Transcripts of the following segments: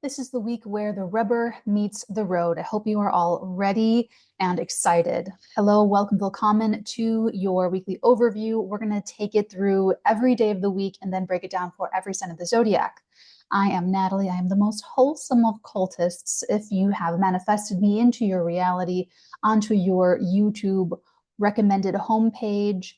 This is the week where the rubber meets the road. I hope you are all ready and excited. Hello, welcome to your weekly overview. We're going to take it through every day of the week and then break it down for every sign of the zodiac. I am Natalie. I am the most wholesome of cultists. If you have manifested me into your reality, onto your YouTube recommended homepage,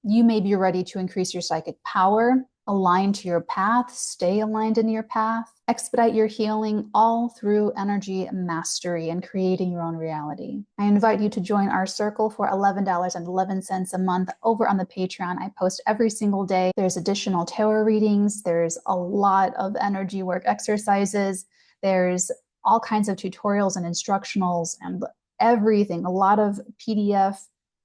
you may be ready to increase your psychic power, align to your path, stay aligned in your path, expedite your healing, all through energy mastery and creating your own reality. I invite you to join our circle for $11.11 a month over on the Patreon. I post every single day. There's additional tarot readings. There's a lot of energy work exercises. There's all kinds of tutorials and instructionals and everything, a lot of PDF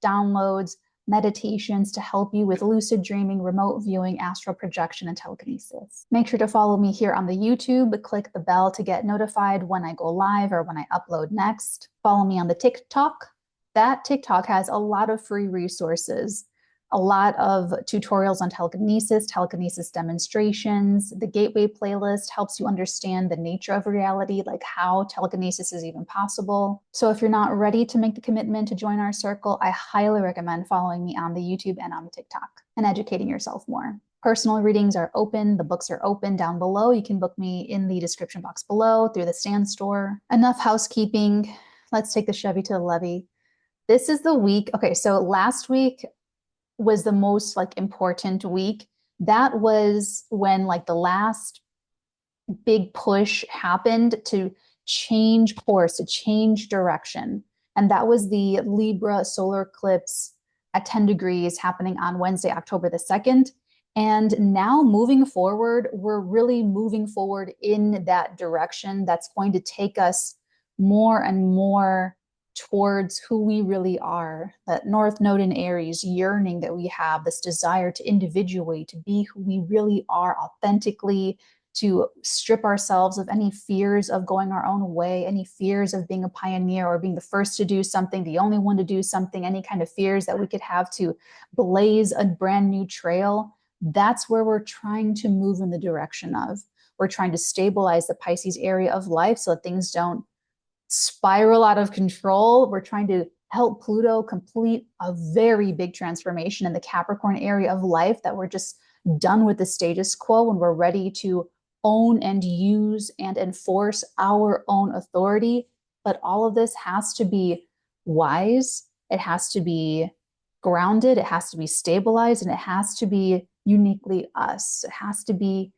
downloads, meditations to help you with lucid dreaming, remote viewing, astral projection, and telekinesis. Make sure to follow me here on the YouTube. Click the bell to get notified when I go live or when I upload next. Follow me on the TikTok. That TikTok has a lot of free resources, a lot of tutorials on telekinesis demonstrations. The Gateway playlist helps you understand the nature of reality, like how telekinesis is even possible. So if you're not ready to make the commitment to join our circle, I highly recommend following me on the YouTube and on the TikTok and educating yourself more. Personal readings are open. The books are open down below. You can book me in the description box below through the Stan store. Enough housekeeping. Let's take the Chevy to the levee. This is the week. Okay, so last week was the most important week. That was when the last big push happened to change course, to change direction. And that was the Libra solar eclipse at 10 degrees happening on Wednesday, October the 2nd. And now moving forward, we're really moving forward in that direction that's going to take us more and more towards who we really are. That North Node in Aries yearning that we have, this desire to individuate, to be who we really are authentically, to strip ourselves of any fears of going our own way, any fears of being a pioneer or being the first to do something, the only one to do something, any kind of fears that we could have to blaze a brand new trail. That's where we're trying to move in the direction of. We're trying to stabilize the Pisces area of life so that things don't spiral out of control. We're trying to help Pluto complete a very big transformation in the Capricorn area of life, that we're just done with the status quo and we're ready to own and use and enforce our own authority. But all of this has to be wise. It has to be grounded. It has to be stabilized, and it has to be uniquely us. It has to be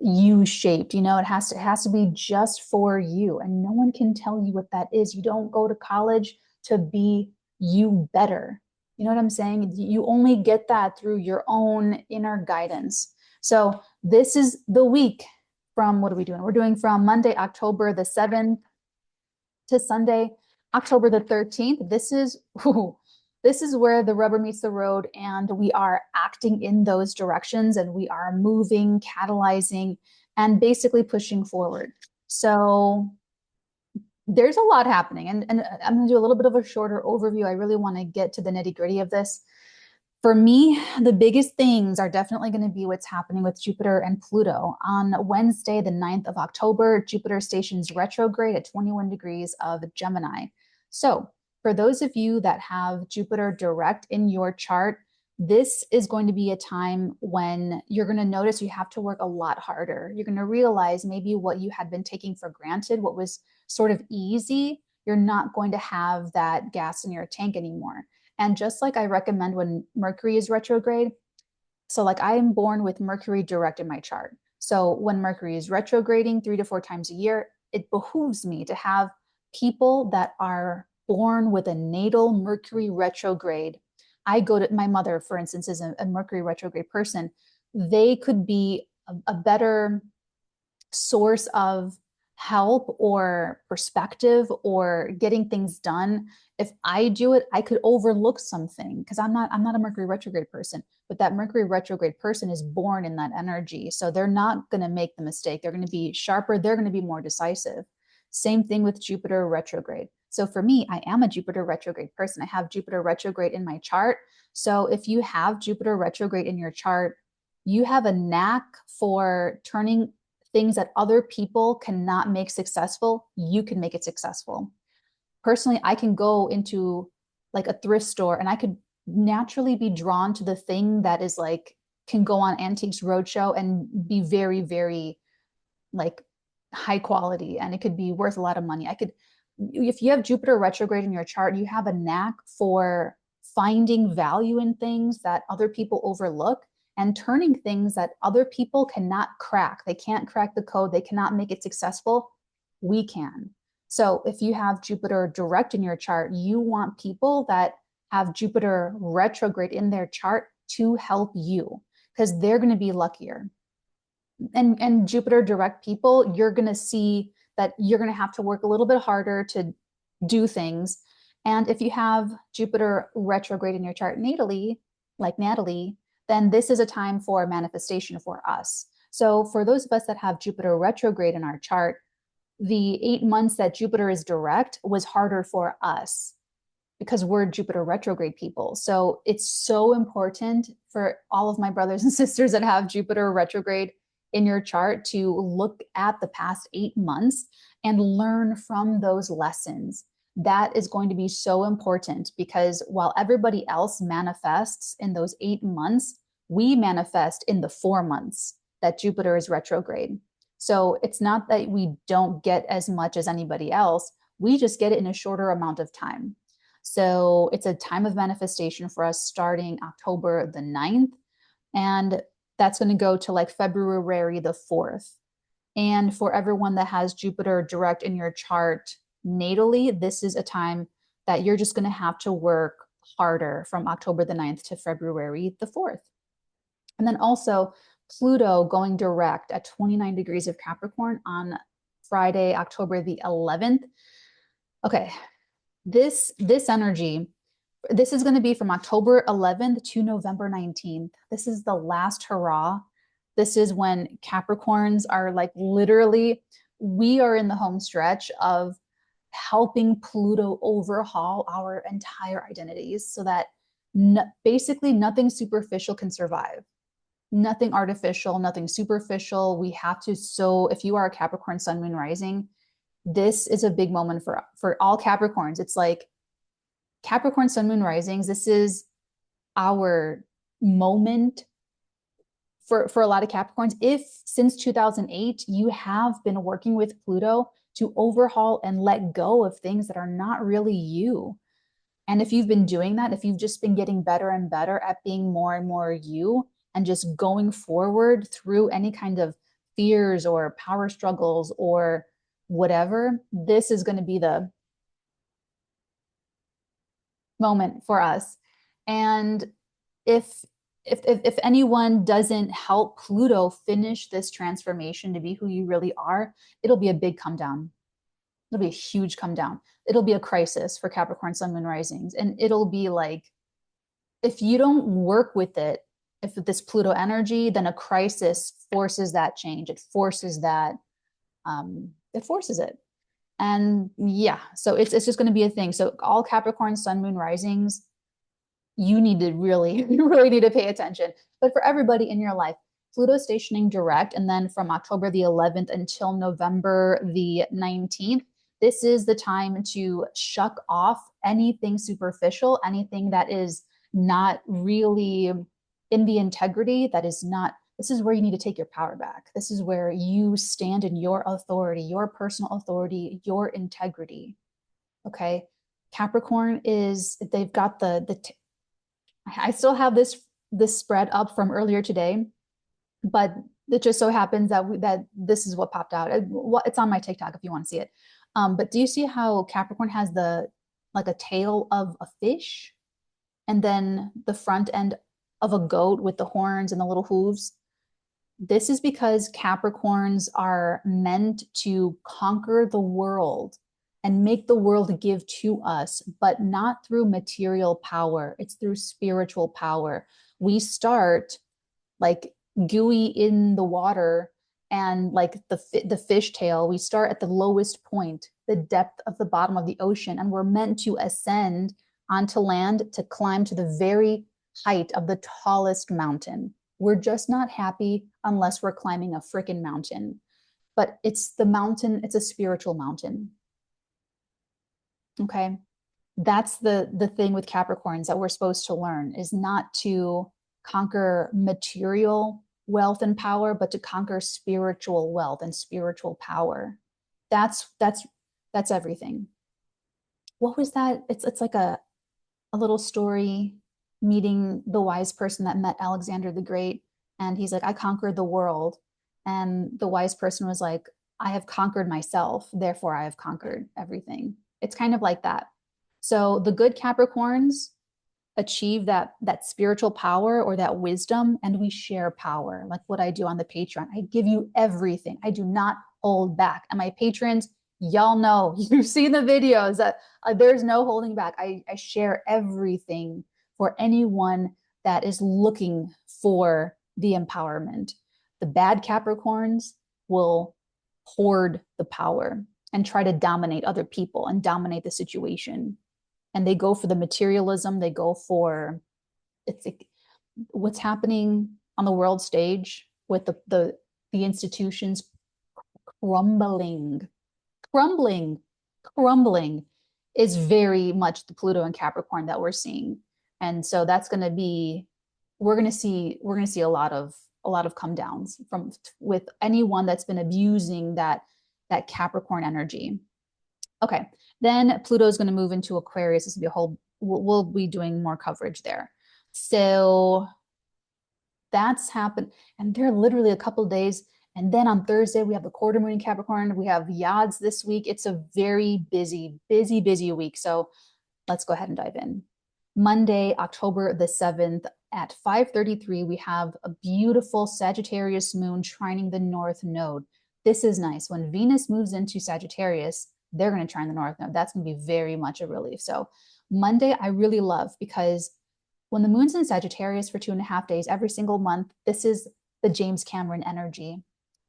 you-shaped, it has to be just for you, and no one can tell you what that is. You don't go to college to be you better. You know what I'm saying? You only get that through your own inner guidance. So this is the week from, what are we doing? We're doing from Monday, October the 7th to Sunday, October the 13th. This is where the rubber meets the road, and we are acting in those directions, and we are moving, catalyzing, and basically pushing forward. So there's a lot happening, and I'm going to do a little bit of a shorter overview. I really want to get to the nitty-gritty of this. For me, the biggest things are definitely going to be what's happening with Jupiter and Pluto. On Wednesday, the 9th of October, Jupiter stations retrograde at 21 degrees of Gemini. So for those of you that have Jupiter direct in your chart, this is going to be a time when you're going to notice you have to work a lot harder. You're going to realize maybe what you had been taking for granted, what was sort of easy, you're not going to have that gas in your tank anymore. And just like I recommend when Mercury is retrograde, so I am born with Mercury direct in my chart. So when Mercury is retrograding 3 to 4 times a year, it behooves me to have people that are born with a natal Mercury retrograde. I go to my mother, for instance, is a Mercury retrograde person. They could be a better source of help or perspective or getting things done. If I do it, I could overlook something because I'm not a Mercury retrograde person, but that Mercury retrograde person is born in that energy. So they're not going to make the mistake. They're going to be sharper. They're going to be more decisive. Same thing with Jupiter retrograde. So for me, I am a Jupiter retrograde person. I have Jupiter retrograde in my chart. So if you have Jupiter retrograde in your chart, you have a knack for turning things that other people cannot make successful, you can make it successful. Personally, I can go into like a thrift store and I could naturally be drawn to the thing that is like, can go on Antiques Roadshow and be very, very like high quality, and it could be worth a lot of money. If you have Jupiter retrograde in your chart, you have a knack for finding value in things that other people overlook and turning things that other people cannot crack. They can't crack the code. They cannot make it successful. We can. So if you have Jupiter direct in your chart, you want people that have Jupiter retrograde in their chart to help you, because they're going to be luckier. And Jupiter direct people, you're going to see that you're going to have to work a little bit harder to do things. And if you have Jupiter retrograde in your chart natally, like Natalie, then this is a time for manifestation for us. So for those of us that have Jupiter retrograde in our chart, the 8 months that Jupiter is direct was harder for us because we're Jupiter retrograde people. So it's so important for all of my brothers and sisters that have Jupiter retrograde in your chart to look at the past 8 months and learn from those lessons. That is going to be so important, because while everybody else manifests in those 8 months, we manifest in the 4 months that Jupiter is retrograde. So it's not that we don't get as much as anybody else, we just get it in a shorter amount of time. So it's a time of manifestation for us starting October the 9th. And that's going to go to like February the 4th. And for everyone that has Jupiter direct in your chart natally, this is a time that you're just going to have to work harder from October the 9th to February the 4th. And then also Pluto going direct at 29 degrees of Capricorn on Friday, October the 11th. Okay, this energy, this is going to be from October 11th to November 19th. This is the last hurrah. This is when Capricorns are like literally, we are in the home stretch of helping Pluto overhaul our entire identities so that basically nothing superficial can survive. Nothing artificial, nothing superficial. We have to, so if you are a Capricorn sun, moon, rising, this is a big moment for all Capricorns. It's like Capricorn sun, moon, risings, this is our moment for a lot of Capricorns. If since 2008, you have been working with Pluto to overhaul and let go of things that are not really you. And if you've been doing that, if you've just been getting better and better at being more and more you, and just going forward through any kind of fears or power struggles or whatever, this is going to be the moment for us. And if anyone doesn't help Pluto finish this transformation to be who you really are, it'll be a big come down. It'll be a huge come down. It'll be a crisis for Capricorn sun, moon, risings. And it'll be like, if you don't work with it, if this Pluto energy, then a crisis forces that change. It forces that, it forces it. And yeah, so it's just going to be a thing. So all Capricorn sun, moon, risings, you need to really, really need to pay attention. But for everybody in your life, Pluto stationing direct, and then from October the 11th until November the 19th, this is the time to shuck off anything superficial, anything that is not really in the integrity, that is not, this is where you need to take your power back. This is where you stand in your authority, your personal authority, your integrity. Okay. Capricorn is, they've got I still have this spread up from earlier today, but it just so happens that this is what popped out. It's on my TikTok if you want to see it. But do you see how Capricorn has like a tail of a fish and then the front end of a goat with the horns and the little hooves? This is because Capricorns are meant to conquer the world and make the world give to us, but not through material power. It's through spiritual power. We start like gooey in the water and like the fish tail, we start at the lowest point, the depth of the bottom of the ocean, and we're meant to ascend onto land to climb to the very height of the tallest mountain. We're just not happy unless we're climbing a freaking mountain. but it's the mountain, it's a spiritual mountain. Okay. That's the thing with Capricorns that we're supposed to learn, is not to conquer material wealth and power, but to conquer spiritual wealth and spiritual power. That's everything. What was that? It's like a little story, meeting the wise person that met Alexander the Great. And he's like, I conquered the world. And the wise person was like, I have conquered myself, therefore I have conquered everything. It's kind of like that. So the good Capricorns achieve that spiritual power or that wisdom, and we share power. Like what I do on the Patreon, I give you everything. I do not hold back. And my patrons, y'all know, you've seen the videos that there's no holding back. I share everything for anyone that is looking for the empowerment. The bad Capricorns will hoard the power and try to dominate other people and dominate the situation. And they go for the materialism. They go for, it's like what's happening on the world stage with the institutions crumbling is very much the Pluto and Capricorn that we're seeing. And so that's going to be, we're going to see a lot of come downs with anyone that's been abusing that Capricorn energy. Okay, then Pluto is going to move into Aquarius. This will be a whole, we'll be doing more coverage there. So that's happened. And they're literally a couple of days. And then on Thursday, we have the quarter moon in Capricorn. We have 𝚬𝚢 this week. It's a very busy week. So let's go ahead and dive in. Monday, October the 7th at 5:33, we have a beautiful Sagittarius moon trining the North Node. This is nice. When Venus moves into Sagittarius, they're going to trine the North Node. That's going to be very much a relief. So Monday, I really love, because when the moon's in Sagittarius for 2.5 days, every single month, this is the James Cameron energy.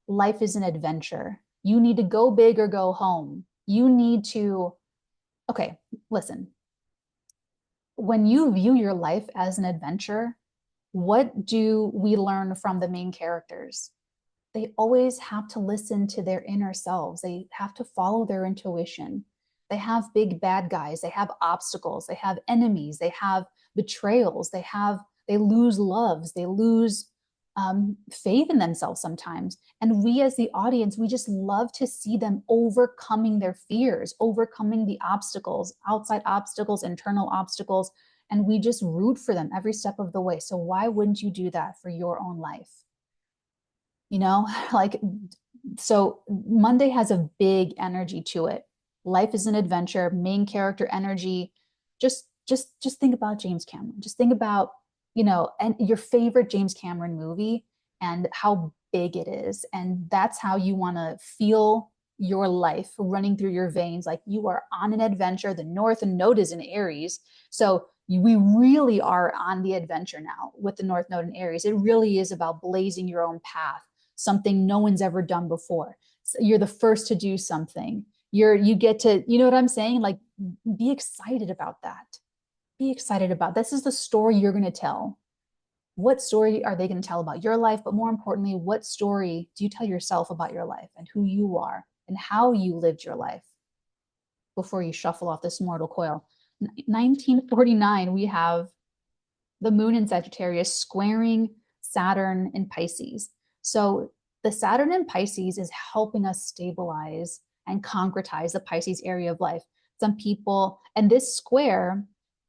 Life is an adventure. You need to go big or go home. You need to, okay, listen. When you view your life as an adventure, what do we learn from the main characters? They always have to listen to their inner selves. They have to follow their intuition. They have big bad guys. They have obstacles. They have enemies. They have betrayals. They lose loves. They lose faith in themselves sometimes. And we as the audience, we just love to see them overcoming their fears, overcoming the obstacles, outside obstacles, internal obstacles, and we just root for them every step of the way. So why wouldn't you do that for your own life? You know, like, so Monday has a big energy to it. Life is an adventure, main character energy. Just think about James Cameron. Just think about, you know, and your favorite James Cameron movie and how big it is. And that's how you want to feel your life running through your veins. Like you are on an adventure. The North Node is in Aries. So we really are on the adventure now with the North Node in Aries. It really is about blazing your own path, something no one's ever done before. So you're the first to do something. You get to, you know what I'm saying? Like, be excited about that. Be excited about, this is the story you're going to tell. What story are they going to tell about your life? But more importantly, what story do you tell yourself about your life and who you are and how you lived your life before you shuffle off this mortal coil? 1949, we have the moon in Sagittarius squaring Saturn in Pisces. So the Saturn in Pisces is helping us stabilize and concretize the Pisces area of life. Some people, and this square,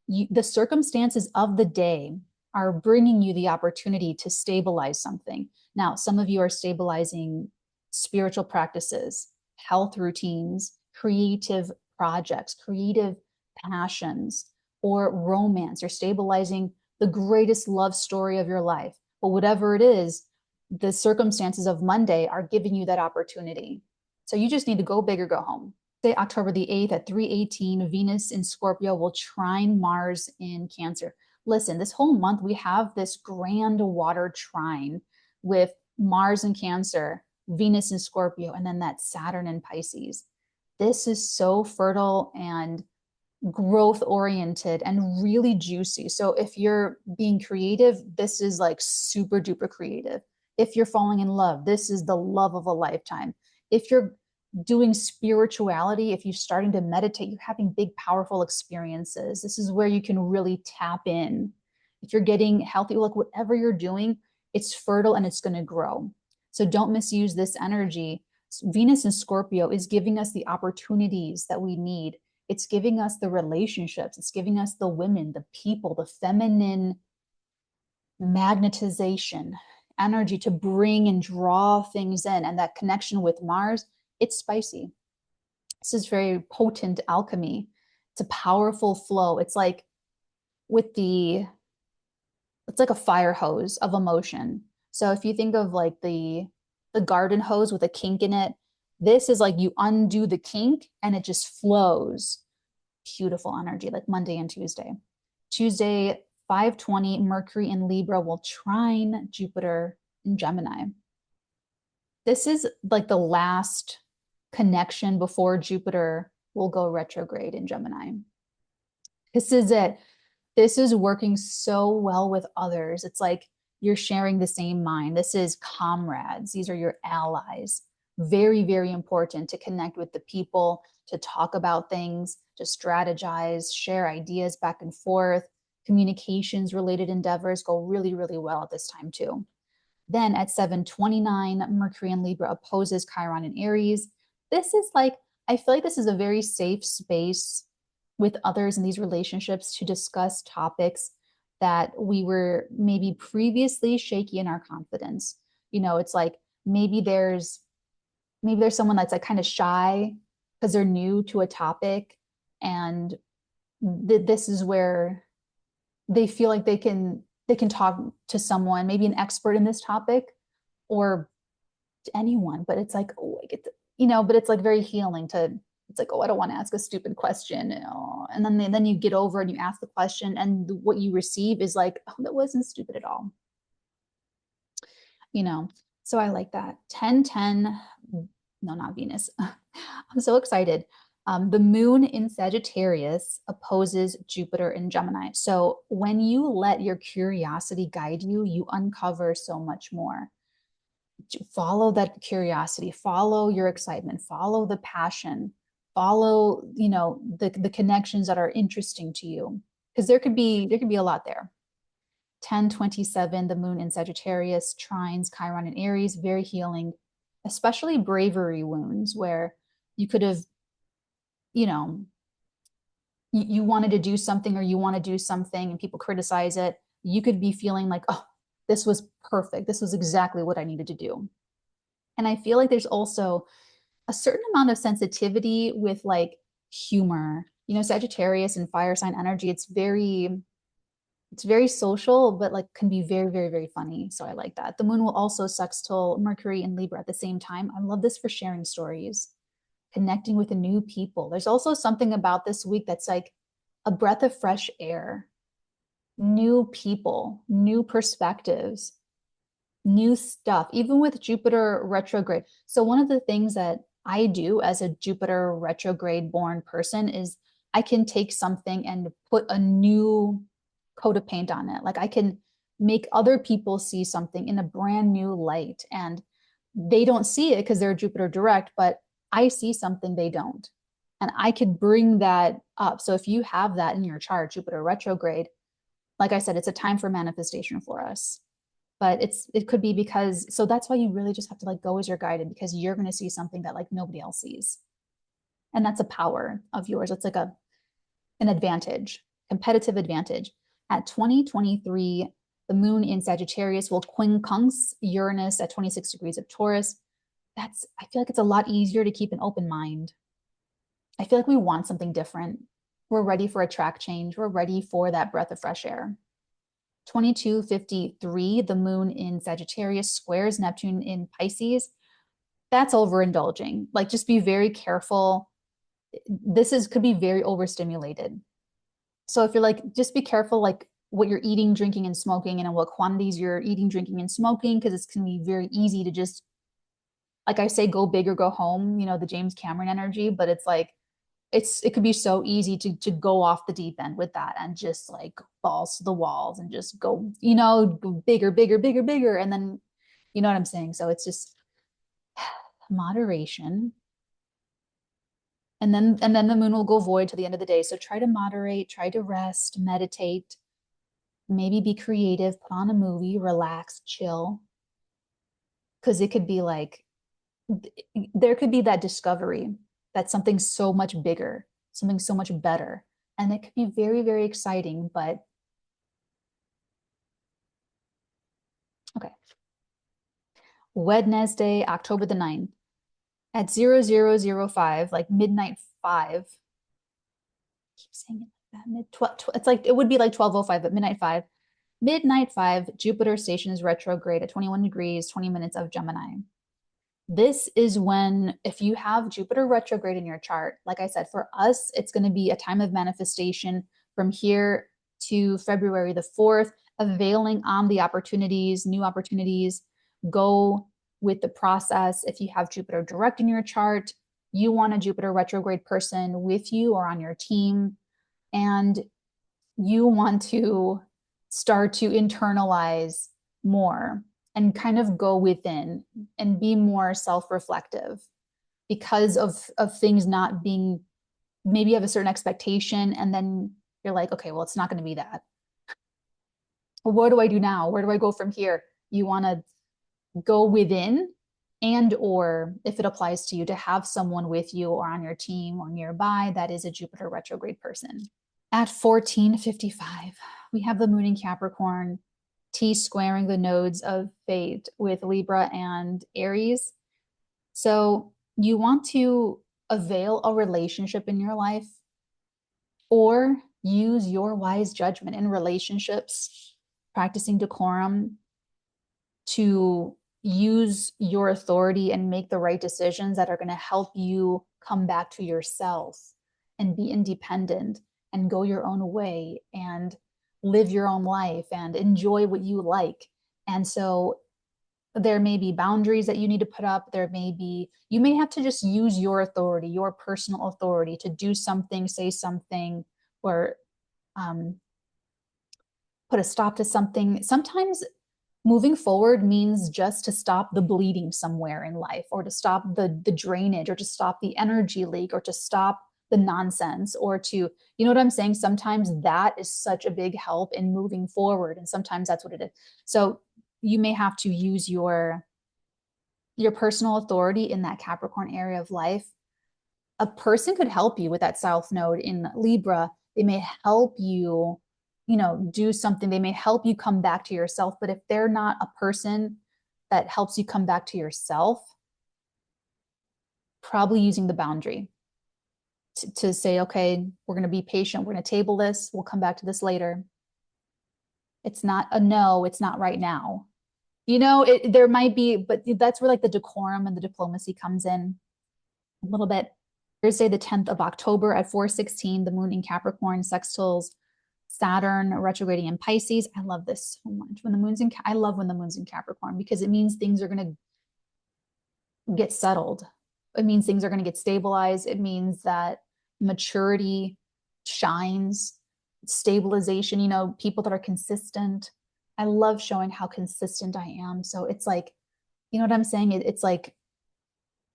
the circumstances of the day are bringing you the opportunity to stabilize something. Now, some of you are stabilizing spiritual practices, health routines, creative projects, creative passions, or romance. You're stabilizing the greatest love story of your life. But whatever it is, the circumstances of Monday are giving you that opportunity. So you just need to go big or go home. Say October the 8th at 3:18, Venus in Scorpio will trine Mars in Cancer. Listen, this whole month we have this grand water trine with Mars in Cancer, Venus in Scorpio, and then that Saturn in Pisces. This is so fertile and growth oriented and really juicy. So if you're being creative, this is like super duper creative. If you're falling in love, this is the love of a lifetime. If you're doing spirituality, if you're starting to meditate, you're having big, powerful experiences. This is where you can really tap in. If you're getting healthy, look, whatever you're doing, it's fertile and it's going to grow. So don't misuse this energy. Venus in Scorpio is giving us the opportunities that we need. It's giving us the relationships. It's giving us the women, the people, the feminine magnetization energy to bring and draw things in. And that connection with Mars, it's spicy. This is very potent alchemy. It's a powerful flow. It's like it's like a fire hose of emotion. So if you think of like the garden hose with a kink in it, this is like you undo the kink and it just flows. Beautiful energy, like Monday and Tuesday. Tuesday, 5:20, Mercury in Libra will trine Jupiter in Gemini. This is like the last connection before Jupiter will go retrograde in Gemini. This is it. This is working so well with others. It's like you're sharing the same mind. This is comrades. These are your allies. Very, very important to connect with the people, to talk about things, to strategize, share ideas back and forth. Communications related endeavors go really, really well at this time too. Then at 7:29, Mercury in Libra opposes Chiron in Aries. This is like, I feel like this is a very safe space with others in these relationships to discuss topics that we were maybe previously shaky in our confidence. You know, it's like maybe there's someone that's like kind of shy because they're new to a topic, and this is where they feel like they can talk to someone, maybe an expert in this topic or to anyone, but it's like, oh, I get to, but it's like very healing to, it's like, oh, I don't want to ask a stupid question, and then you get over and you ask the question, and what you receive is like, oh, that wasn't stupid at all. So I like that. 10:10, no, not Venus. I'm so excited. The moon in Sagittarius opposes Jupiter in Gemini. So when you let your curiosity guide you, you uncover so much more. Follow that curiosity, follow your excitement, follow the passion, follow, the connections that are interesting to you, because there could be a lot there. 10:27, the moon in Sagittarius trines Chiron in Aries, very healing, especially bravery wounds where you could have, you wanted to do something, or you want to do something and people criticize it. You could be feeling like, oh, this was perfect. This was exactly what I needed to do. And I feel like there's also a certain amount of sensitivity with like humor. Sagittarius and fire sign energy, it's very social, but like can be very, very, very funny. So I like that. The moon will also sextile Mercury and Libra at the same time. I love this for sharing stories, connecting with new people. There's also something about this week that's like a breath of fresh air, new people, new perspectives, new stuff, even with Jupiter retrograde. So one of the things that I do as a Jupiter retrograde born person is I can take something and put a new coat of paint on it. Like I can make other people see something in a brand new light, and they don't see it because they're Jupiter direct, but I see something they don't. And I could bring that up. So if you have that in your chart, Jupiter retrograde, like I said, it's a time for manifestation for us. But it could be because, so that's why you really just have to like go as you're guided, because you're going to see something that like nobody else sees. And that's a power of yours. It's like an advantage, competitive advantage. At 2023, the moon in Sagittarius will quincunx Uranus at 26 degrees of Taurus. I feel like it's a lot easier to keep an open mind. I feel like we want something different. We're ready for a track change. We're ready for that breath of fresh air. 22:53, the moon in Sagittarius squares Neptune in Pisces. That's overindulging. Like, just be very careful. Could be very overstimulated. So if you're like, just be careful, like what you're eating, drinking, and smoking, and in what quantities you're eating, drinking, and smoking, because it's going to be very easy to just, like I say, go big or go home, the James Cameron energy, but it's like, it could be so easy to go off the deep end with that and just like balls to the walls and just go, go bigger, bigger, bigger, bigger. And then, you know what I'm saying? So it's just moderation. And then the moon will go void to the end of the day. So try to moderate, try to rest, meditate, maybe be creative, put on a movie, relax, chill. Because it could be like, there could be that discovery that something so much bigger, something so much better. And it could be very, very exciting, but okay. Wednesday, October the 9th at 00:05, like midnight 5. I keep saying it like that. It's like, it would be like 12:05, but midnight 5. Midnight 5, Jupiter stations retrograde at 21 degrees, 20 minutes of Gemini. This is when, if you have Jupiter retrograde in your chart, like I said, for us, it's going to be a time of manifestation from here to February the 4th, availing on the opportunities, new opportunities, go with the process. If you have Jupiter direct in your chart, you want a Jupiter retrograde person with you or on your team, and you want to start to internalize more and kind of go within and be more self-reflective because of things not being, maybe you have a certain expectation and then you're like, okay, well, it's not going to be that. Well, what do I do now? Where do I go from here? You want to go within, and or if it applies to you, to have someone with you or on your team or nearby that is a Jupiter retrograde person. At 14:55, we have the moon in Capricorn, T squaring the nodes of fate with Libra and Aries. So you want to avail a relationship in your life or use your wise judgment in relationships, practicing decorum, to use your authority and make the right decisions that are going to help you come back to yourself and be independent and go your own way and live your own life and enjoy what you like. And so there may be boundaries that you need to put up. There may be, you may have to just use your authority, your personal authority to do something, say something, or put a stop to something. Sometimes moving forward means just to stop the bleeding somewhere in life, or to stop the drainage, or to stop the energy leak, or to stop the nonsense, or to, you know what I'm saying? Sometimes that is such a big help in moving forward. And sometimes that's what it is. So you may have to use your personal authority in that Capricorn area of life. A person could help you with that South Node in Libra. They may help you, do something. They may help you come back to yourself. But if they're not a person that helps you come back to yourself, probably using the boundary to say, okay, we're going to be patient. We're going to table this. We'll come back to this later. It's not a no, it's not right now. There might be, but that's where like the decorum and the diplomacy comes in a little bit. Thursday, the 10th of October at 4:16, the moon in Capricorn sextiles Saturn retrograding in Pisces. I love this so much. I love when the moon's in Capricorn, because it means things are going to get settled. It means things are going to get stabilized. It means that maturity shines, stabilization, people that are consistent. I love showing how consistent I am. So it's like, you know what I'm saying? It's like,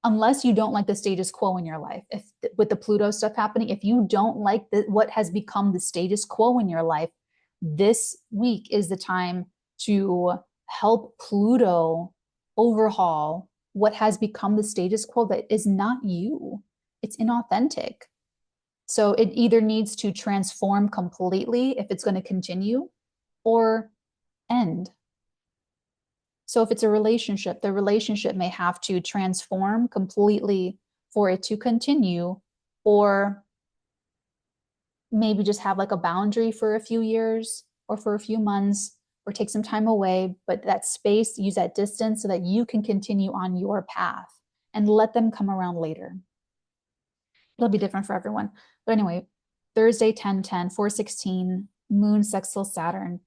unless you don't like the status quo in your life, if with the Pluto stuff happening, if you don't like what has become the status quo in your life, this week is the time to help Pluto overhaul what has become the status quo that is not you. It's inauthentic. So it either needs to transform completely if it's going to continue, or end. So if it's a relationship, the relationship may have to transform completely for it to continue, or maybe just have like a boundary for a few years or for a few months, or take some time away, but that space, use that distance so that you can continue on your path, and let them come around later. It'll be different for everyone. But anyway, Thursday, 10/10, 4:16, moon sextile Saturn.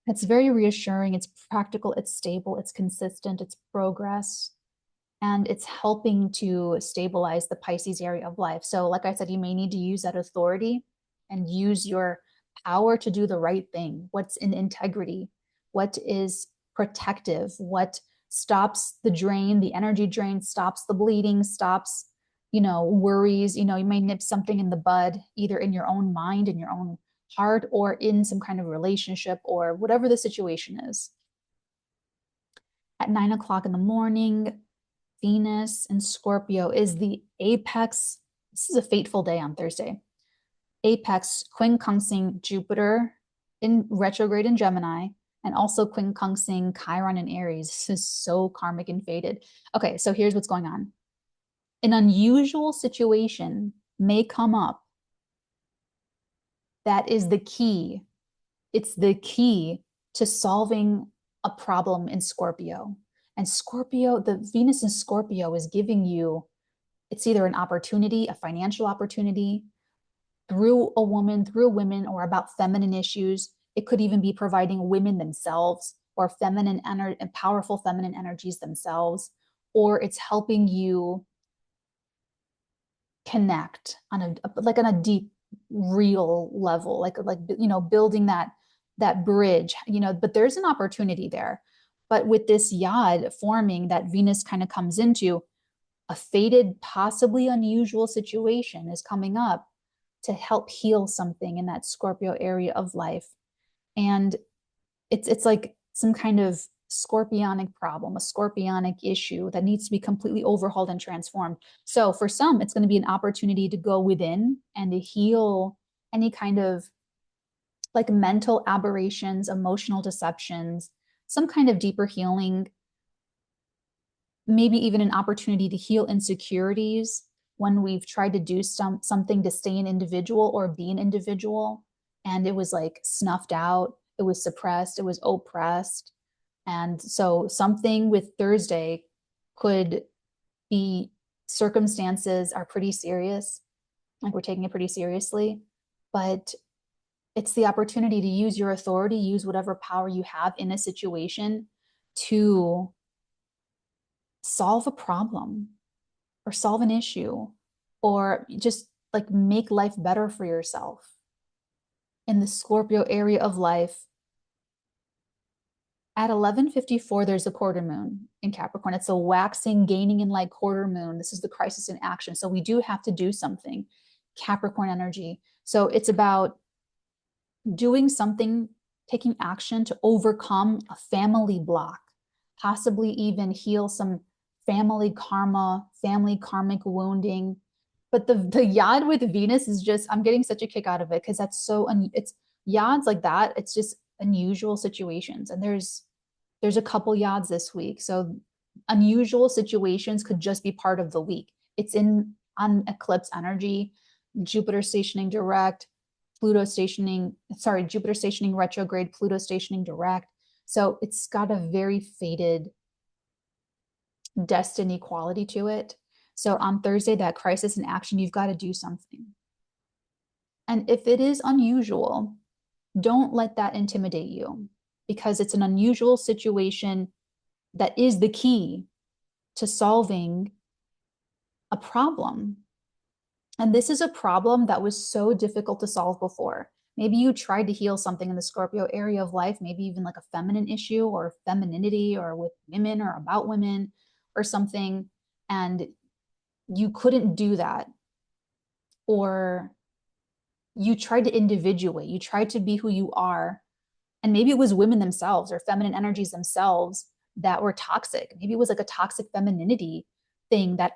It's very reassuring. It's practical. It's stable. It's consistent. It's progress. And it's helping to stabilize the Pisces area of life. So like I said, you may need to use that authority and use your power to do the right thing. What's in integrity? What is protective? What stops the drain, the energy drain, stops the bleeding, stops, you know, worries. You know, you may nip something in the bud, either in your own mind, in your own heart, or in some kind of relationship, or whatever the situation is. At 9 o'clock in the morning, Venus in Scorpio is the apex. This is a fateful day on Thursday. Apex 𝚃𝚗𝚕𝚗 Jupiter in retrograde in Gemini, and also 𝚃𝚗𝚕𝚗 Chiron in Aries. This is so karmic and fated. Okay, so here's what's going on. An unusual situation may come up that is the key. It's the key to solving a problem in Scorpio. And Scorpio, the Venus in Scorpio is giving you, it's either an opportunity, a financial opportunity, through a woman, through women, or about feminine issues. It could even be providing women themselves, or feminine energy, powerful feminine energies themselves, or it's helping you connect on a deep, real level, like you know, building that bridge, you know. But there's an opportunity there. But with this 𝚘 forming that Venus kind of comes into, a fated, possibly unusual situation is coming up to help heal something in that Scorpio area of life. And it's like some kind of scorpionic problem, a scorpionic issue that needs to be completely overhauled and transformed. So for some, it's going to be an opportunity to go within and to heal any kind of like mental aberrations, emotional deceptions, some kind of deeper healing, maybe even an opportunity to heal insecurities when we've tried to do something to stay an individual or be an individual, and it was like snuffed out, it was suppressed, it was oppressed. And so something with Thursday could be, circumstances are pretty serious, like we're taking it pretty seriously, but it's the opportunity to use your authority, use whatever power you have in a situation to solve a problem or solve an issue, or just like make life better for yourself. In the Scorpio area of life, at 11:54, there's a quarter moon in Capricorn. It's a waxing, gaining in light quarter moon. This is the crisis in action. So we do have to do something. Capricorn energy. So it's about doing something, taking action to overcome a family block, possibly even heal some family karma, family karmic wounding. But the 𝚘 with Venus is just, I'm getting such a kick out of it because that's so, it's 𝚘s like that. It's just unusual situations. And there's a couple 𝚘s this week. So unusual situations could just be part of the week. It's on eclipse energy, Jupiter stationing direct, Jupiter stationing retrograde, Pluto stationing direct. So it's got a very fated destiny quality to it. So on Thursday, that crisis in action, you've got to do something. And if it is unusual, don't let that intimidate you, because it's an unusual situation that is the key to solving a problem. And this is a problem that was so difficult to solve before. Maybe you tried to heal something in the Scorpio area of life, maybe even like a feminine issue or femininity or with women or about women or something, and you couldn't do that. Or you tried to individuate, you tried to be who you are. And maybe it was women themselves or feminine energies themselves that were toxic. Maybe it was like a toxic femininity thing that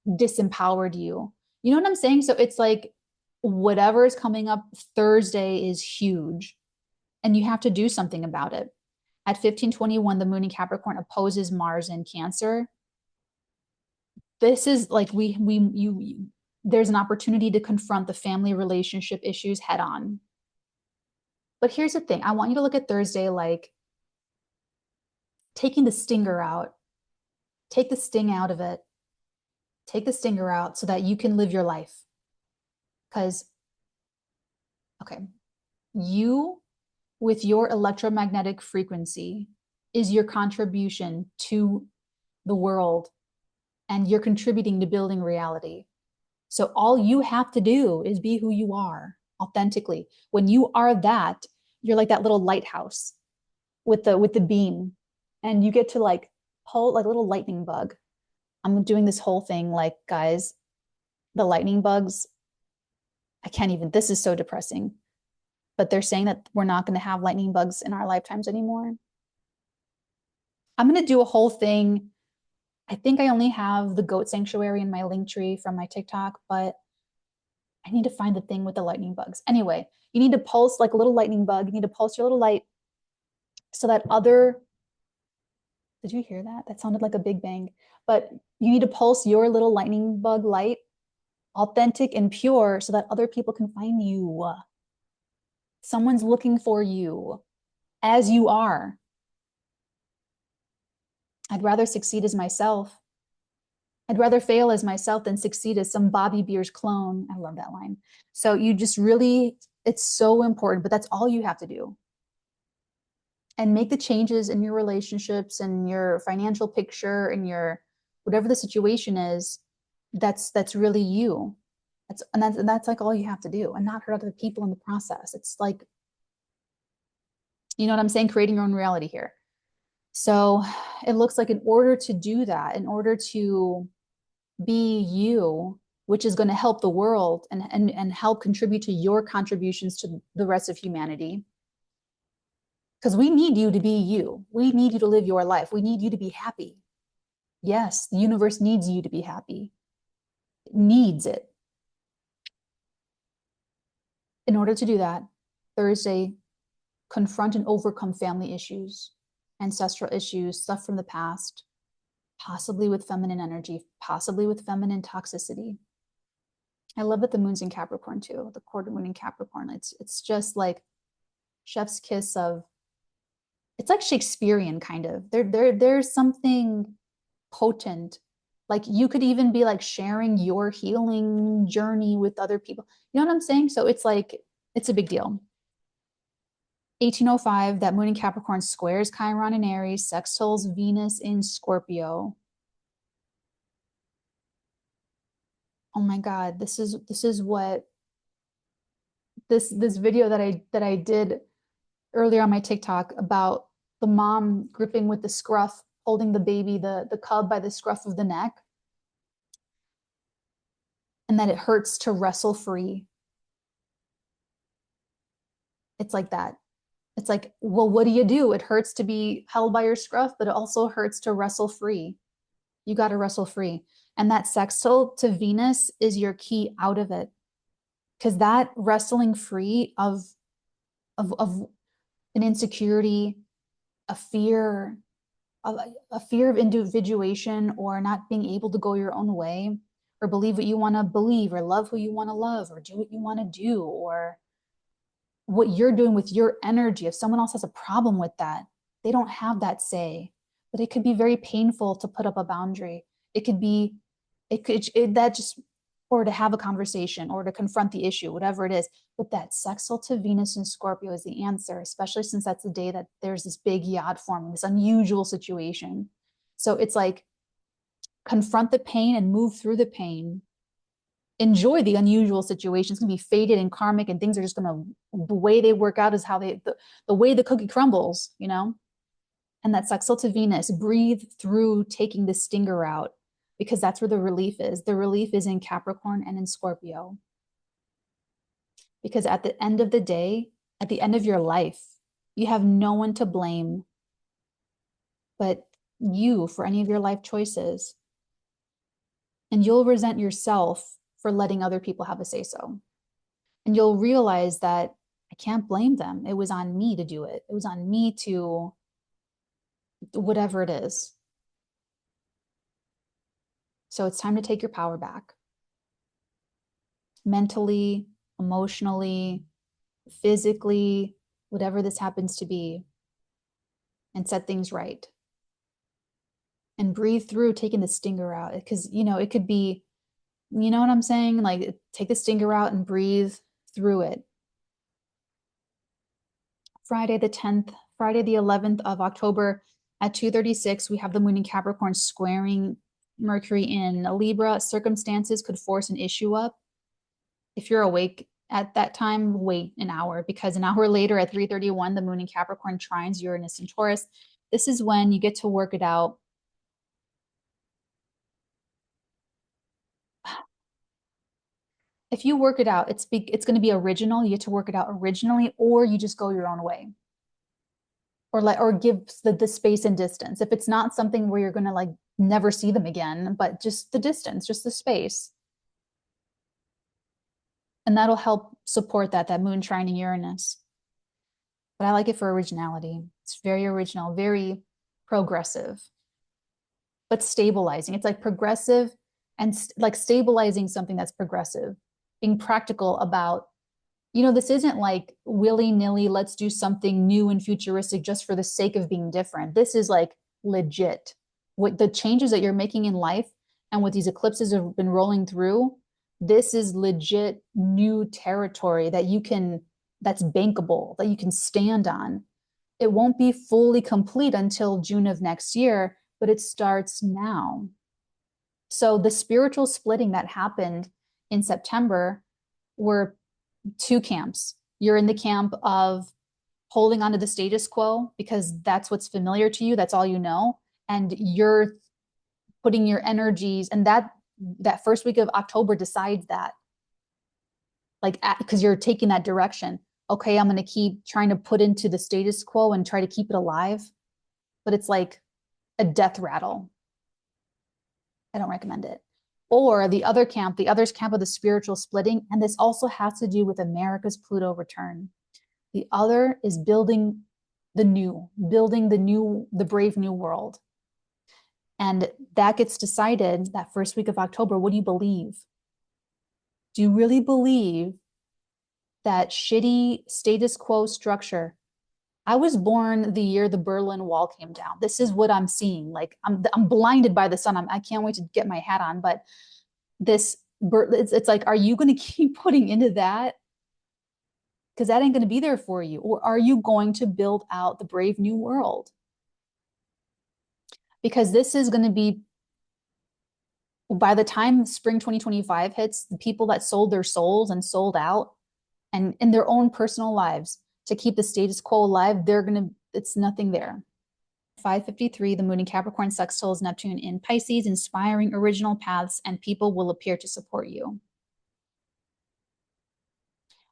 disempowered you. You know what I'm saying? So it's like whatever is coming up Thursday is huge, and you have to do something about it. At 15:21, the moon in Capricorn opposes Mars in Cancer. This is like there's an opportunity to confront the family relationship issues head on. But here's the thing. I want you to look at Thursday like taking the stinger out. Take the sting out of it. Take the stinger out so that you can live your life. Because, okay, you with your electromagnetic frequency is your contribution to the world, and you're contributing to building reality. So all you have to do is be who you are authentically. When you are that, you're like that little lighthouse with the beam. And you get to like pull like a little lightning bug. I'm doing this whole thing like, guys, the lightning bugs, I can't even, this is so depressing. But they're saying that we're not going to have lightning bugs in our lifetimes anymore. I'm going to do a whole thing. I think I only have the goat sanctuary in my link tree from my TikTok, but I need to find the thing with the lightning bugs. Anyway, you need to pulse like a little lightning bug. You need to pulse your little light so that other, did you hear that? That sounded like a big bang. But you need to pulse your little lightning bug light, authentic and pure, so that other people can find you. Someone's looking for you as you are. I'd rather succeed as myself. I'd rather fail as myself than succeed as some Bobby Beers clone. I love that line. So you just really, it's so important, but that's all you have to do. And make the changes in your relationships and your financial picture and your whatever the situation is. That's really you. That's like all you have to do, and not hurt other people in the process. It's like, you know what I'm saying? Creating your own reality here. So it looks like in order to do that, in order to be you, which is going to help the world and help contribute to your contributions to the rest of humanity, because we need you to be you. We need you to live your life. We need you to be happy. Yes, the universe needs you to be happy. It needs it. In order to do that, Thursday, confront and overcome family issues, ancestral issues, stuff from the past, possibly with feminine energy, possibly with feminine toxicity. I love that the moon's in Capricorn too, the quarter moon in Capricorn. It's just like chef's kiss of, it's like Shakespearean kind of. There's something potent. Like you could even be like sharing your healing journey with other people. You know what I'm saying? So it's like, it's a big deal. 1805, that moon in Capricorn squares Chiron in Aries, sextiles Venus in Scorpio. Oh my God, this is what this video that I did earlier on my TikTok about the mom gripping with the scruff, holding the baby, the cub by the scruff of the neck, and that it hurts to wrestle free. It's like that. It's like, well, what do? It hurts to be held by your scruff, but it also hurts to wrestle free. You got to wrestle free. And that sextile to Venus is your key out of it. Because that wrestling free of an insecurity, a fear of individuation, or not being able to go your own way, or believe what you want to believe, or love who you want to love, or do what you want to do, or what you're doing with your energy. If someone else has a problem with that, they don't have that say. But it could be very painful to put up a boundary. It could be, or to have a conversation or to confront the issue, whatever it is. But that sextile to Venus and Scorpio is the answer, especially since that's the day that there's this big yod forming, this unusual situation. So it's like, confront the pain and move through the pain. Enjoy the unusual situation. It's going to be fated and karmic, and things are just going to, the way they work out is how the way the cookie crumbles, you know? And that sextile to Venus, breathe through taking the stinger out, because that's where the relief is. The relief is in Capricorn and in Scorpio. Because at the end of the day, at the end of your life, you have no one to blame but you for any of your life choices. And you'll resent yourself for letting other people have a say-so. And you'll realize that I can't blame them. It was on me to do it. It was on me to whatever it is. So it's time to take your power back. Mentally, emotionally, physically, whatever this happens to be, and set things right. And breathe through taking the stinger out. Because, you know, it could be, you know what I'm saying? Like, take the stinger out and breathe through it. Friday the 10th, Friday the 11th of October at 2:36, we have the moon in Capricorn squaring Mercury in Libra. Circumstances could force an issue up. If you're awake at that time, wait an hour, because an hour later at 3:31, the moon in Capricorn trines Uranus and Taurus. This is when you get to work it out. If you work it out, it's going to be original. You get to work it out originally, or you just go your own way, or give the space and distance. If it's not something where you're going to like never see them again, but just the distance, just the space, and that'll help support that moon trining Uranus. But I like it for originality. It's very original, very progressive, but stabilizing. It's like progressive and like stabilizing something that's progressive, being practical about, this isn't like willy-nilly, let's do something new and futuristic just for the sake of being different. This is like legit. What the changes that you're making in life and what these eclipses have been rolling through, this is legit new territory that's bankable, that you can stand on. It won't be fully complete until June of next year, but it starts now. So the spiritual splitting that happened in September were two camps. You're in the camp of holding on to the status quo because that's what's familiar to you, that's all you know, and you're putting your energies, and that first week of October decides that, like, because you're taking that direction. Okay, I'm going to keep trying to put into the status quo and try to keep it alive, but it's like a death rattle. I don't recommend it. Or the other camp of the spiritual splitting, and this also has to do with America's Pluto return. The other is building the brave new world. And that gets decided that first week of October. What do you believe? Do you really believe that shitty status quo structure? I was born the year the Berlin Wall came down. This is what I'm seeing. Like I'm blinded by the sun. I can't wait to get my hat on. But it's like, are you going to keep putting into that? Because that ain't going to be there for you. Or are you going to build out the brave new world? Because this is going to be, by the time spring 2025 hits, the people that sold their souls and sold out and in their own personal lives to keep the status quo alive, it's nothing there. 553, the moon in Capricorn sextiles Neptune in Pisces, inspiring original paths, and people will appear to support you.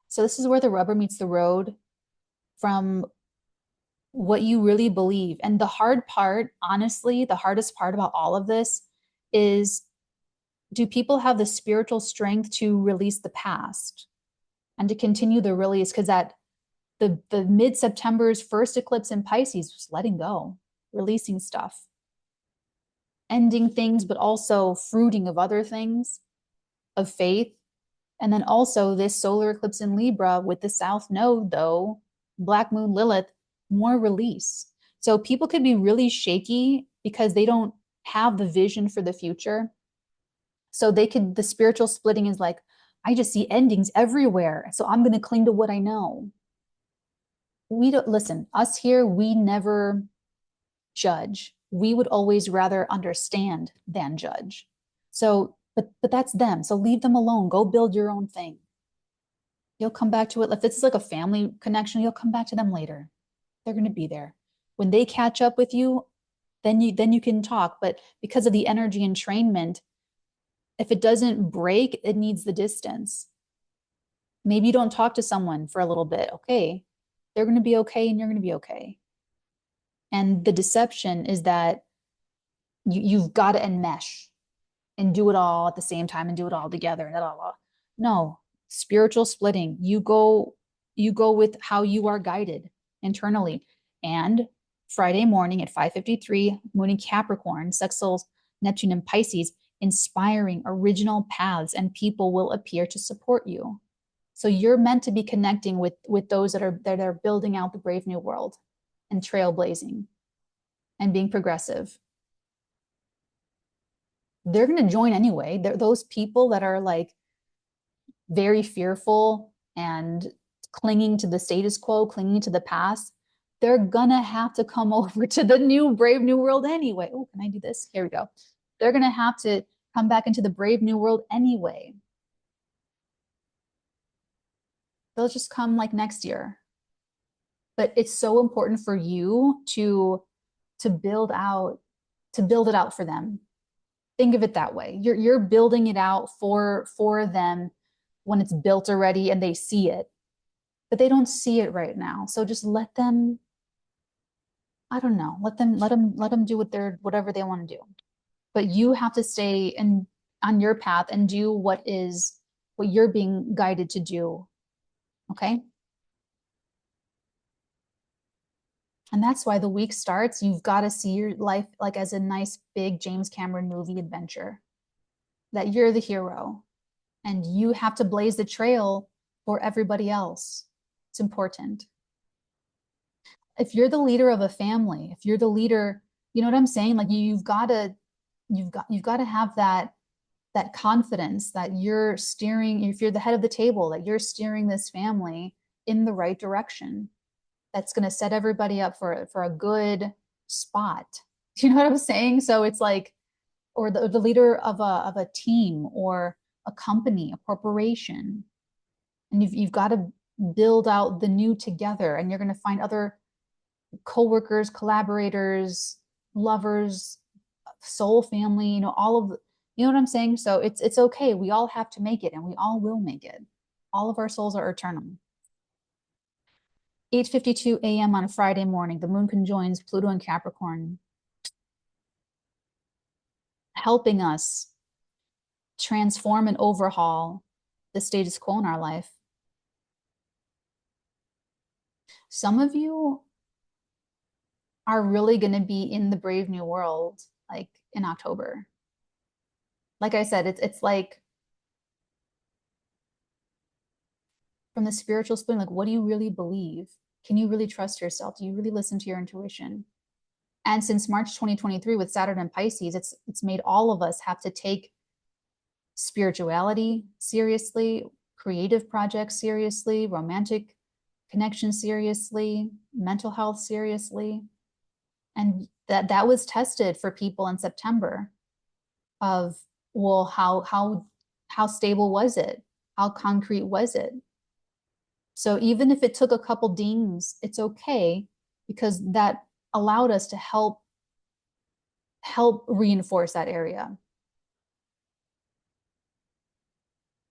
So this is where the rubber meets the road from what you really believe. And the hard part, honestly, the hardest part about all of this is, do people have the spiritual strength to release the past and to continue the release? Because that the mid-September's first eclipse in Pisces was letting go, releasing stuff, ending things, but also fruiting of other things, of faith. And then also this solar eclipse in Libra with the South Node, though, Black Moon Lilith, more release. So people could be really shaky because they don't have the vision for the future. So the spiritual splitting is like, I just see endings everywhere. So I'm going to cling to what I know. Listen, us here, we never judge. We would always rather understand than judge. So, but that's them. So leave them alone. Go build your own thing. You'll come back to it. If this is like a family connection, you'll come back to them later. They're going to be there. When they catch up with you, then you can talk. But because of the energy entrainment, if it doesn't break, it needs the distance. Maybe you don't talk to someone for a little bit. Okay, they're going to be okay and you're going to be okay. And the deception is that you've got to enmesh and do it all at the same time and do it all together. No, spiritual splitting. You go with how you are guided internally. And Friday morning at 5:53, moon in Capricorn, sextiles Neptune and Pisces, inspiring original paths, and people will appear to support you. So you're meant to be connecting with those that are building out the brave new world and trailblazing and being progressive. They're going to join anyway. They're those people that are like very fearful and clinging to the status quo, clinging to the past. They're going to have to come over to the new brave new world anyway. Oh, can I do this? Here we go. They're going to have to come back into the brave new world anyway. They'll just come like next year. But it's so important for you to to build it out for them. Think of it that way. You're building it out for them when it's built already and they see it, but they don't see it right now. So just let them, I don't know, let them do whatever they want to do. But you have to stay on your path and do what you're being guided to do. Okay? And that's why the week starts, you've got to see your life like as a nice big James Cameron movie adventure, that you're the hero and you have to blaze the trail for everybody else. It's important. If you're the leader of a family, if you're the leader, you know what I'm saying? Like you've got to have that confidence that you're steering, if you're the head of the table, that you're steering this family in the right direction. That's going to set everybody up for a good spot. Do you know what I'm saying? So it's like, or the leader of a team or a company, a corporation. And you've got to build out the new together, and you're going to find other coworkers, collaborators, lovers, soul family, you know, you know what I'm saying? So it's okay. We all have to make it, and we all will make it. All of our souls are eternal. 8:52 a.m. on a Friday morning, the moon conjoins Pluto and Capricorn, helping us transform and overhaul the status quo in our life. Some of you are really going to be in the brave new world, like in October. Like I said, it's like from the spiritual spin, like, what do you really believe? Can you really trust yourself? Do you really listen to your intuition? And since March 2023 with Saturn and Pisces, it's made all of us have to take spirituality seriously, creative projects seriously, romantic connection seriously, mental health seriously. And that was tested for people in September of, well, how stable was it? How concrete was it? So even if it took a couple dings, it's okay, because that allowed us to help reinforce that area.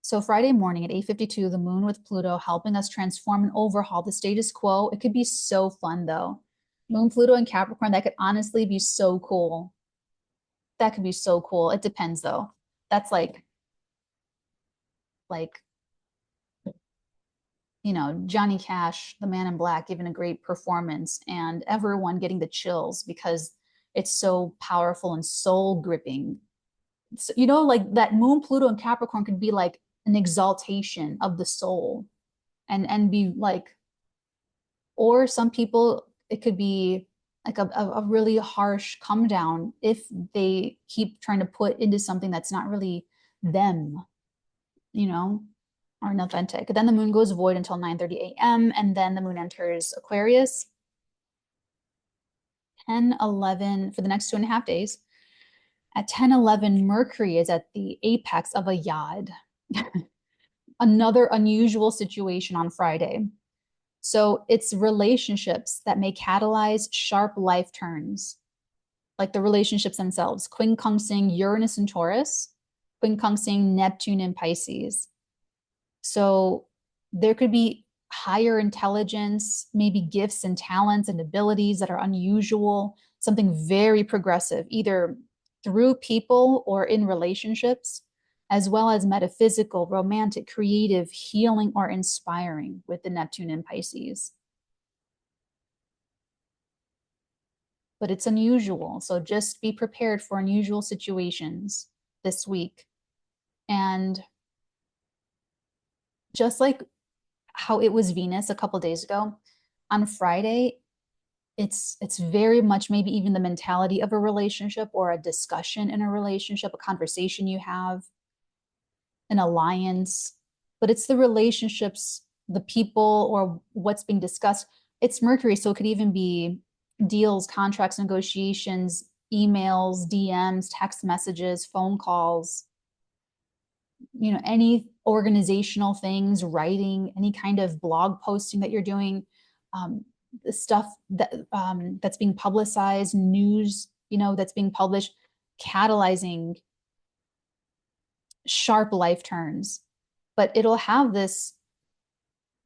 So Friday morning at 8:52, the moon with Pluto helping us transform and overhaul the status quo. It could be so fun though. Moon, Pluto, and Capricorn, that could honestly be so cool. That could be so cool. It depends though. That's like, you know, Johnny Cash, the Man in Black, giving a great performance and everyone getting the chills because it's so powerful and soul gripping. So, you know, like that moon, Pluto, and Capricorn could be like an exaltation of the soul and be like, or some people, it could be like a really harsh come down if they keep trying to put into something that's not really them, you know, or inauthentic. Then the moon goes void until 9:30 a.m. and then the moon enters Aquarius. 10:11 for the next 2.5 days. At 10:11, Mercury is at the apex of a 𝚘. Another unusual situation on Friday. So it's relationships that may catalyze sharp life turns, like the relationships themselves. 𝚃𝚗𝚕𝚗 Uranus and Taurus, 𝚃𝚗𝚕𝚗 Neptune and Pisces. So there could be higher intelligence, maybe gifts and talents and abilities that are unusual, something very progressive, either through people or in relationships, as well as metaphysical, romantic, creative, healing, or inspiring with the Neptune and Pisces. But it's unusual, so just be prepared for unusual situations this week. And just like how it was Venus a couple days ago, on Friday, it's very much maybe even the mentality of a relationship or a discussion in a relationship, a conversation you have, an alliance, but it's the relationships, the people, or what's being discussed. It's Mercury, so it could even be deals, contracts, negotiations, emails, DMs, text messages, phone calls, you know, any organizational things, writing, any kind of blog posting that you're doing. the stuff that that's being publicized, news, that's being published, catalyzing sharp life turns. But it'll have this,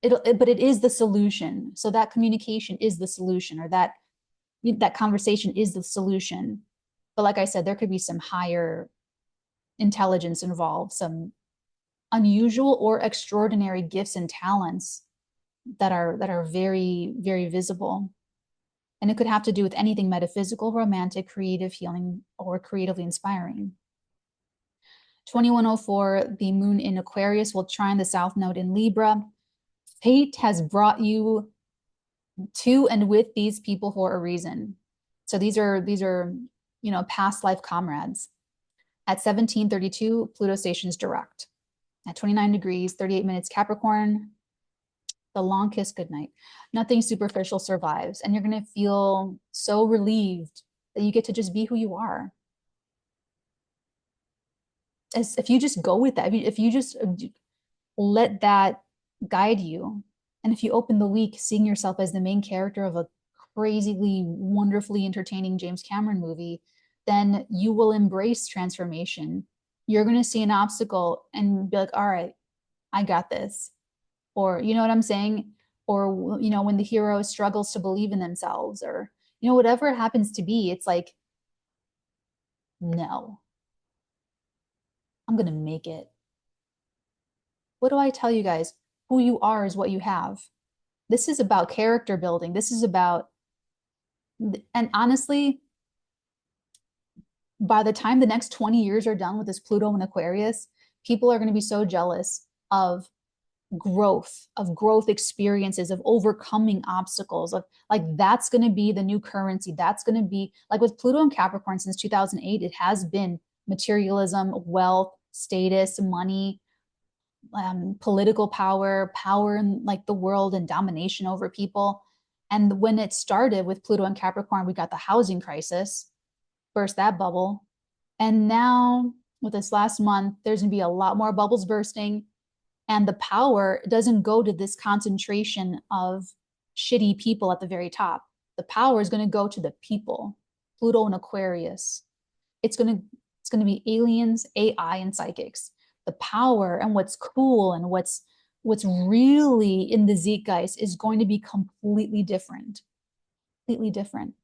but it is the solution. So that communication is the solution, or that conversation is the solution. But like I said, there could be some higher intelligence involved, some unusual or extraordinary gifts and talents that are very, very visible. And it could have to do with anything metaphysical, romantic, creative, healing, or creatively inspiring. 2104, the moon in Aquarius will trine the south node in Libra. Fate has brought you to and with these people for a reason. So these are past life comrades. At 1732, Pluto stations direct. At 29 degrees, 38 minutes, Capricorn, the long kiss goodnight. Nothing superficial survives, and you're going to feel so relieved that you get to just be who you are. As if you just go with that, if you just let that guide you, and if you open the week seeing yourself as the main character of a crazily, wonderfully entertaining James Cameron movie, then you will embrace transformation. You're going to see an obstacle and be like, all right, I got this. Or, you know what I'm saying? Or, when the hero struggles to believe in themselves, or, whatever it happens to be, it's like, no, I'm going to make it. What do I tell you guys? Who you are is what you have. This is about character building. This is about, and honestly, by the time the next 20 years are done with this Pluto in Aquarius, people are going to be so jealous of growth experiences, of overcoming obstacles, of like, that's going to be the new currency. That's going to be like with Pluto and Capricorn since 2008, it has been materialism, wealth, status, money, political power in like the world, and domination over people. And when it started with Pluto and Capricorn, we got the housing crisis, burst that bubble. And now with this last month, there's going to be a lot more bubbles bursting. And the power doesn't go to this concentration of shitty people at the very top. The power is going to go to the people. Pluto and Aquarius. It's going to be aliens, AI, and psychics. The power and what's cool and what's really in the zeitgeist is going to be completely different. Completely different.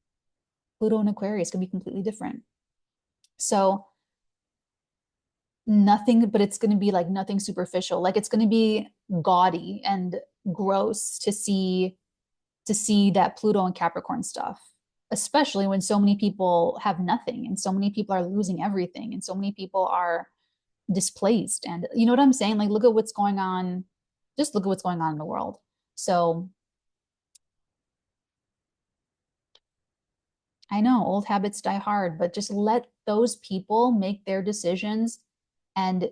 Pluto and Aquarius can be completely different. So nothing, but it's going to be like nothing superficial. Like, it's going to be gaudy and gross to see that Pluto and Capricorn stuff, especially when so many people have nothing and so many people are losing everything and so many people are displaced. And you know what I'm saying? Like, look at what's going on. Just look at what's going on in the world. So I know old habits die hard, but just let those people make their decisions and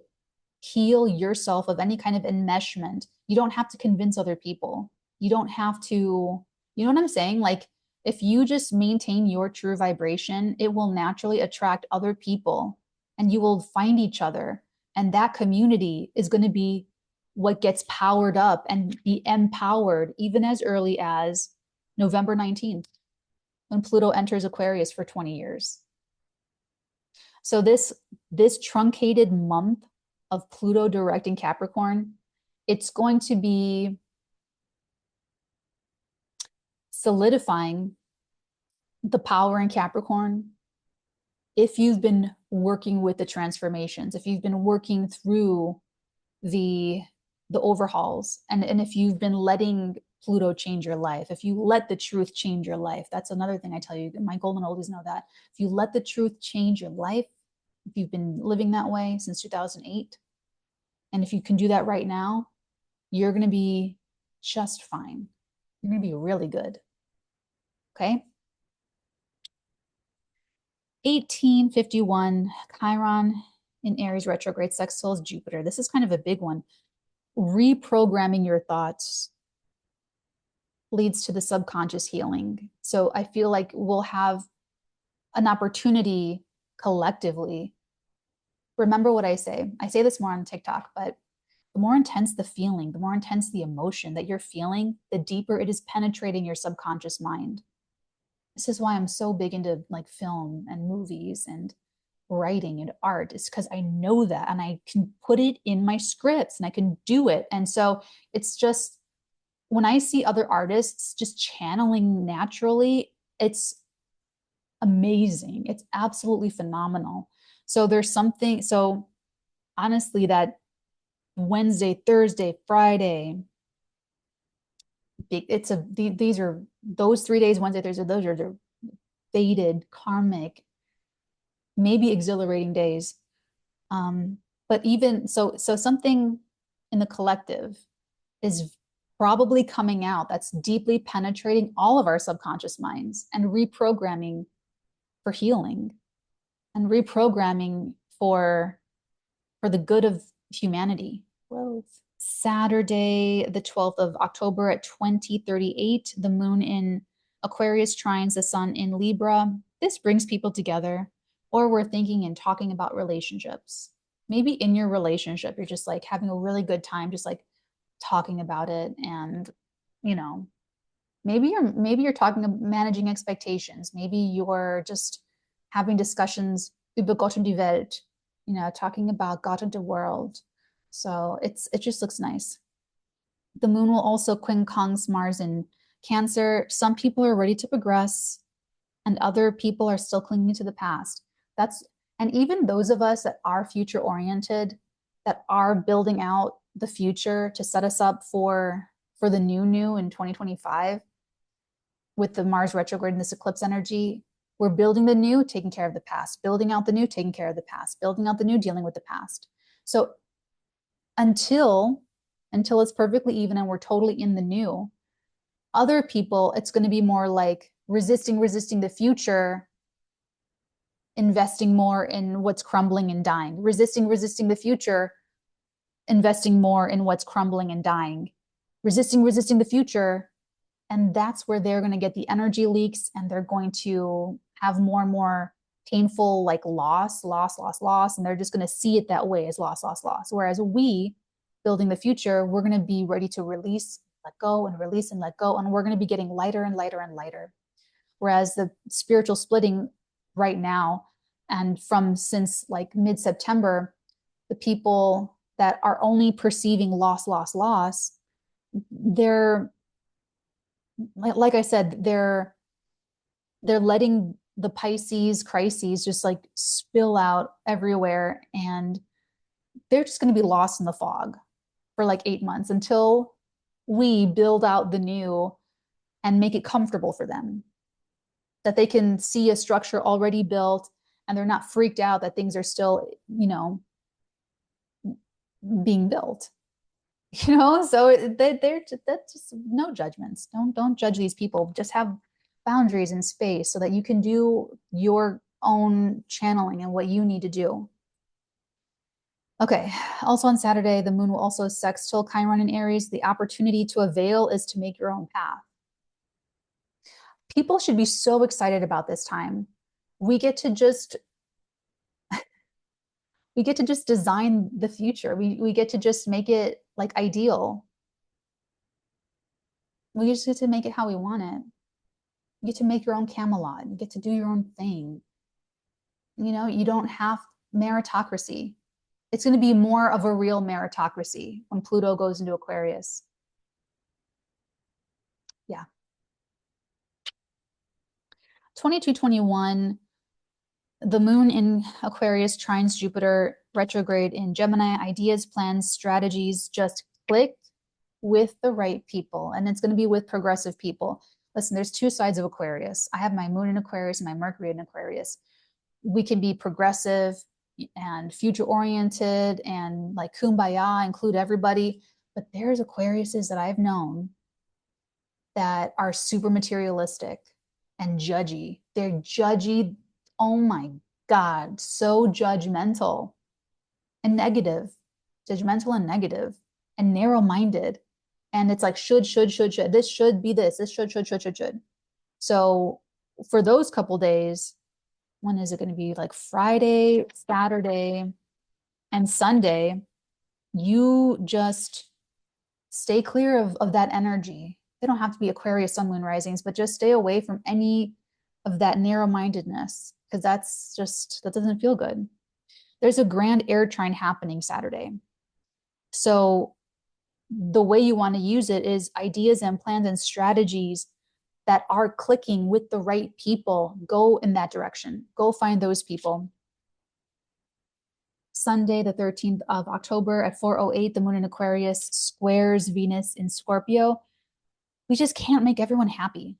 heal yourself of any kind of enmeshment. You don't have to convince other people. You don't have to, you know what I'm saying? Like, if you just maintain your true vibration, it will naturally attract other people and you will find each other. And that community is going to be what gets powered up and be empowered even as early as November 19th, when Pluto enters Aquarius for 20 years. So this truncated month of Pluto directing Capricorn, it's going to be solidifying the power in Capricorn. If you've been working with the transformations, if you've been working through the overhauls, and if you've been letting Pluto change your life, if you let the truth change your life, that's another thing I tell you, my golden oldies know that. If you let the truth change your life, if you've been living that way since 2008, and if you can do that right now, you're going to be just fine. You're going to be really good. Okay? 1851, Chiron in Aries retrograde sextiles Jupiter. This is kind of a big one. Reprogramming your thoughts leads to the subconscious healing. So I feel like we'll have an opportunity collectively. Remember what I say. I say this more on TikTok, but the more intense the feeling, the more intense the emotion that you're feeling, the deeper it is penetrating your subconscious mind. This is why I'm so big into like film and movies and writing and art. It's because I know that and I can put it in my scripts and I can do it. And so it's just when I see other artists just channeling naturally, it's amazing. It's absolutely phenomenal. So there's something, so honestly, that Wednesday, Thursday, Friday, these are those 3 days, Wednesday, Thursday, those are the fated, karmic, maybe exhilarating days. But even so something in the collective is probably coming out that's deeply penetrating all of our subconscious minds and reprogramming for healing and reprogramming for the good of humanity. Growth. Saturday, the 12th of October at 20:38, the moon in Aquarius trines the sun in Libra. This brings people together, or we're thinking and talking about relationships. Maybe in your relationship, you're just like having a really good time, just like talking about it. And, you know, maybe you're talking about managing expectations. Maybe you're just having discussions über Gott und die Welt, you know, talking about God and the world. So it just looks nice. The moon will also quincunx Mars in Cancer. Some people are ready to progress and other people are still clinging to the past. And even those of us that are future oriented, that are building out the future to set us up for the new in 2025 with the Mars retrograde and this eclipse energy, we're building the new, taking care of the past, building out the new, taking care of the past, building out the new, dealing with the past. So until it's perfectly even and we're totally in the new, other people, it's going to be more like resisting the future, investing more in what's crumbling and dying, resisting the future, investing more in what's crumbling and dying, resisting the future. And that's where they're going to get the energy leaks and they're going to have more and more painful like loss. And they're just going to see it that way as loss. Whereas we, building the future, we're going to be ready to release, let go, and release and let go. And we're going to be getting lighter and lighter and lighter. Whereas the spiritual splitting right now, and since like mid-September, the people that are only perceiving loss, they're, like I said, they're letting the Pisces crises just like spill out everywhere. And they're just going to be lost in the fog for like 8 months until we build out the new and make it comfortable for them, that they can see a structure already built and they're not freaked out that things are still, you know, being built, you know. So that's just no judgments. Don't judge these people. Just have boundaries and space so that you can do your own channeling and what you need to do. Okay, also on Saturday, the moon will also sextile Chiron in Aries. The opportunity to avail is to make your own path. People should be so excited about this time. We get to just design the future. We get to just make it like ideal. We just get to make it how we want it. You get to make your own Camelot. You get to do your own thing. You know, you don't have meritocracy. It's going to be more of a real meritocracy when Pluto goes into Aquarius. Yeah. 2221, the moon in Aquarius trines Jupiter retrograde in Gemini. Ideas, plans, strategies just clicked with the right people. And it's going to be with progressive people. Listen, there's two sides of Aquarius. I have my moon in Aquarius and my Mercury in Aquarius. We can be progressive and future oriented and like kumbaya, include everybody. But there's Aquariuses that I've known that are super materialistic and judgy. They're judgy. Oh my God, so judgmental and negative, judgmental and negative and narrow-minded. And it's like, should. This should be this. This should. So for those couple days, when is it going to be? Like Friday, Saturday, and Sunday, you just stay clear of that energy. They don't have to be Aquarius sun moon risings, but just stay away from any of that narrow-mindedness, because that doesn't feel good. There's a grand air trine happening Saturday. So the way you want to use it is ideas and plans and strategies that are clicking with the right people. Go in that direction. Go find those people. Sunday, the 13th of October at 4:08, the moon in Aquarius squares Venus in Scorpio. We just can't make everyone happy.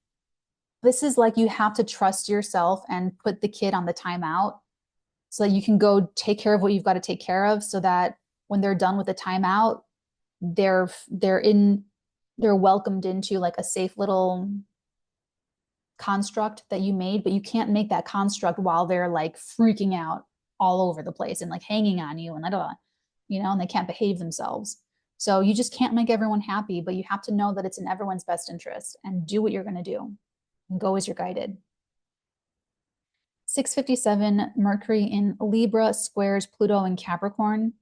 This is like you have to trust yourself and put the kid on the timeout so that you can go take care of what you've got to take care of, so that when they're done with the timeout, they're welcomed into like a safe little construct that you made. But you can't make that construct while they're like freaking out all over the place and like hanging on you and and they can't behave themselves. So you just can't make everyone happy, but you have to know that it's in everyone's best interest and do what you're going to do and go as you're guided. 6:57, Mercury in Libra squares Pluto in Capricorn.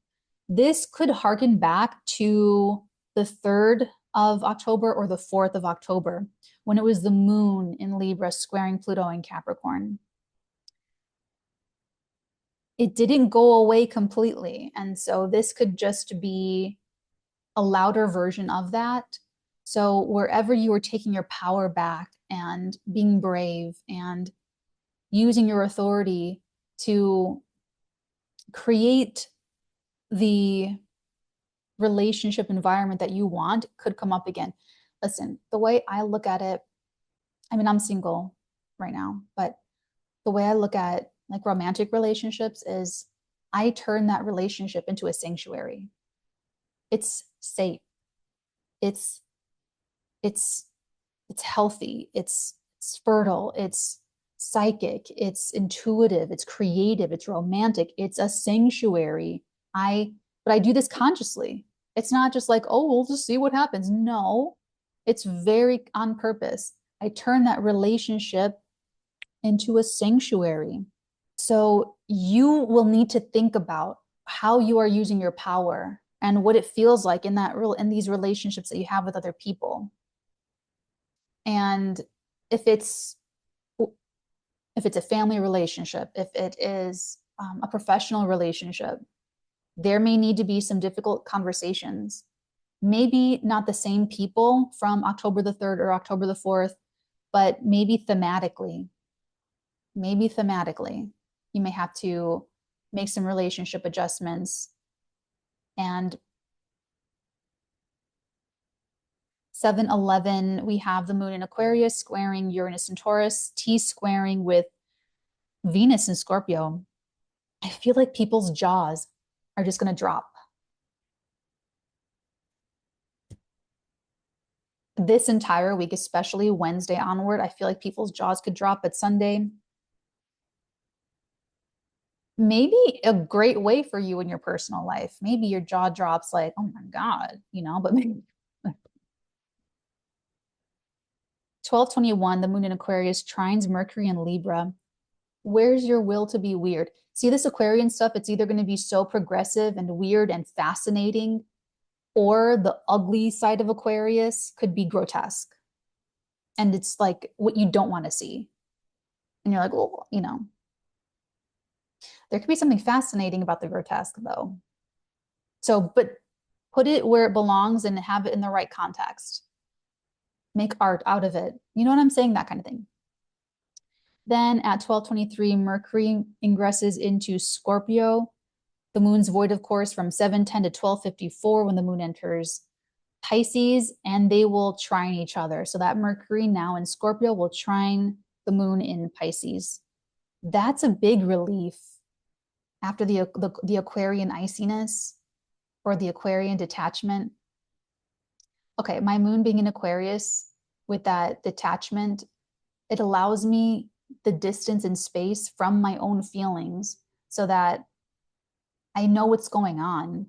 This could harken back to the 3rd of October or the 4th of October, when it was the moon in Libra squaring Pluto in Capricorn. It didn't go away completely. And so this could just be a louder version of that. So wherever you are taking your power back and being brave and using your authority to create the relationship environment that you want, could come up again. Listen, the way I look at it, I mean, I'm single right now, but the way I look at like romantic relationships is I turn that relationship into a sanctuary. It's safe. It's healthy. It's fertile. It's psychic. It's intuitive. It's creative. It's romantic. It's a sanctuary. But I do this consciously. It's not just like, oh, we'll just see what happens. No, it's very on purpose. I turn that relationship into a sanctuary. So you will need to think about how you are using your power and what it feels like in these relationships that you have with other people. And if it's a family relationship, if it is a professional relationship, there may need to be some difficult conversations. Maybe not the same people from October the 3rd or October the 4th, but maybe thematically. You may have to make some relationship adjustments. And 7/11, we have the moon in Aquarius squaring Uranus and Taurus, T-squaring with Venus in Scorpio. I feel like people's jaws are just going to drop. This entire week, especially Wednesday onward, I feel like people's jaws could drop. But Sunday, maybe a great way for you in your personal life. Maybe your jaw drops like, oh my God, but maybe 12/21, the moon in Aquarius trines Mercury in Libra. Where's your will to be weird? See, this Aquarian stuff, it's either going to be so progressive and weird and fascinating, or the ugly side of Aquarius could be grotesque. And it's like what you don't want to see. And you're like, well, there could be something fascinating about the grotesque though. So, but put it where it belongs and have it in the right context. Make art out of it. You know what I'm saying? That kind of thing. Then at 12/23, Mercury ingresses into Scorpio. The moon's void, of course, from 7:10 to 12:54 when the moon enters Pisces, and they will trine each other. So that Mercury now in Scorpio will trine the moon in Pisces. That's a big relief after the Aquarian iciness or the Aquarian detachment. Okay, my moon being in Aquarius with that detachment, it allows me the distance and space from my own feelings so that I know what's going on,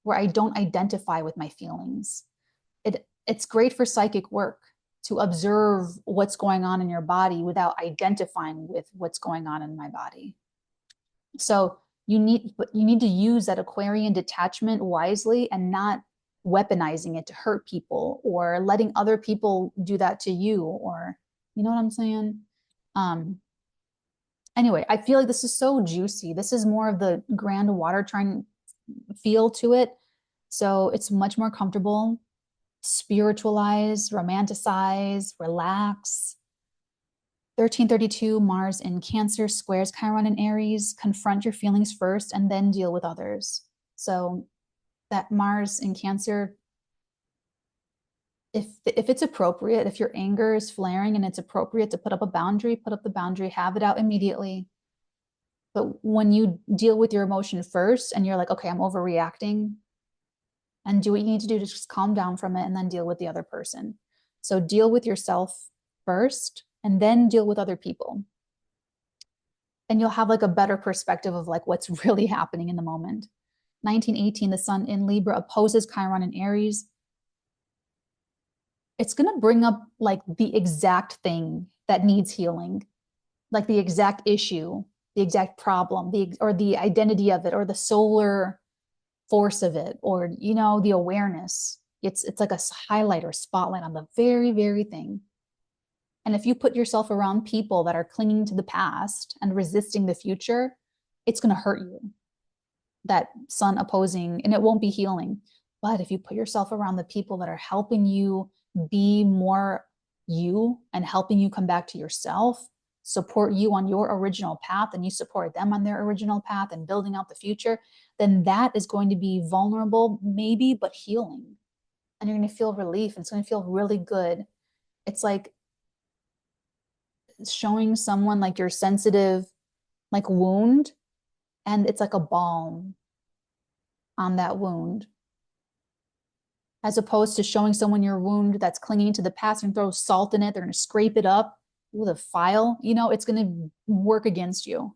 where I don't identify with my feelings. It's great for psychic work to observe what's going on in your body without identifying with what's going on in my body. So but you need to use that Aquarian detachment wisely and not weaponizing it to hurt people or letting other people do that to you, or you know what I'm saying? Anyway, I feel like this is so juicy. This is more of the grand water trine feel to it. So it's much more comfortable. Spiritualize, romanticize, relax. 1332 Mars in Cancer squares Chiron in Aries. Confront your feelings first and then deal with others. So that Mars in Cancer, if it's appropriate, if your anger is flaring and it's appropriate to put up a boundary, put up the boundary, have it out immediately. But when you deal with your emotion first and you're like, okay, I'm overreacting, and do what you need to do to just calm down from it and then deal with the other person. So deal with yourself first and then deal with other people. And you'll have like a better perspective of like what's really happening in the moment. 1918, the sun in Libra opposes Chiron in Aries. It's going to bring up like the exact thing that needs healing, like the exact issue, the exact problem, or the identity of it, or the solar force of it, or you know, the awareness. It's like a highlight or spotlight on the very, very thing. And if you put yourself around people that are clinging to the past and resisting the future, it's going to hurt you. That sun opposing, and it won't be healing. But if you put yourself around the people that are helping you be more you and helping you come back to yourself, support you on your original path, and you support them on their original path and building out the future, then that is going to be vulnerable, maybe, but healing. And you're going to feel relief. And it's going to feel really good. It's like showing someone like your sensitive, like wound, and it's like a balm on that wound. As opposed to showing someone your wound that's clinging to the past and throw salt in it, they're going to scrape it up with a file, you know, it's going to work against you.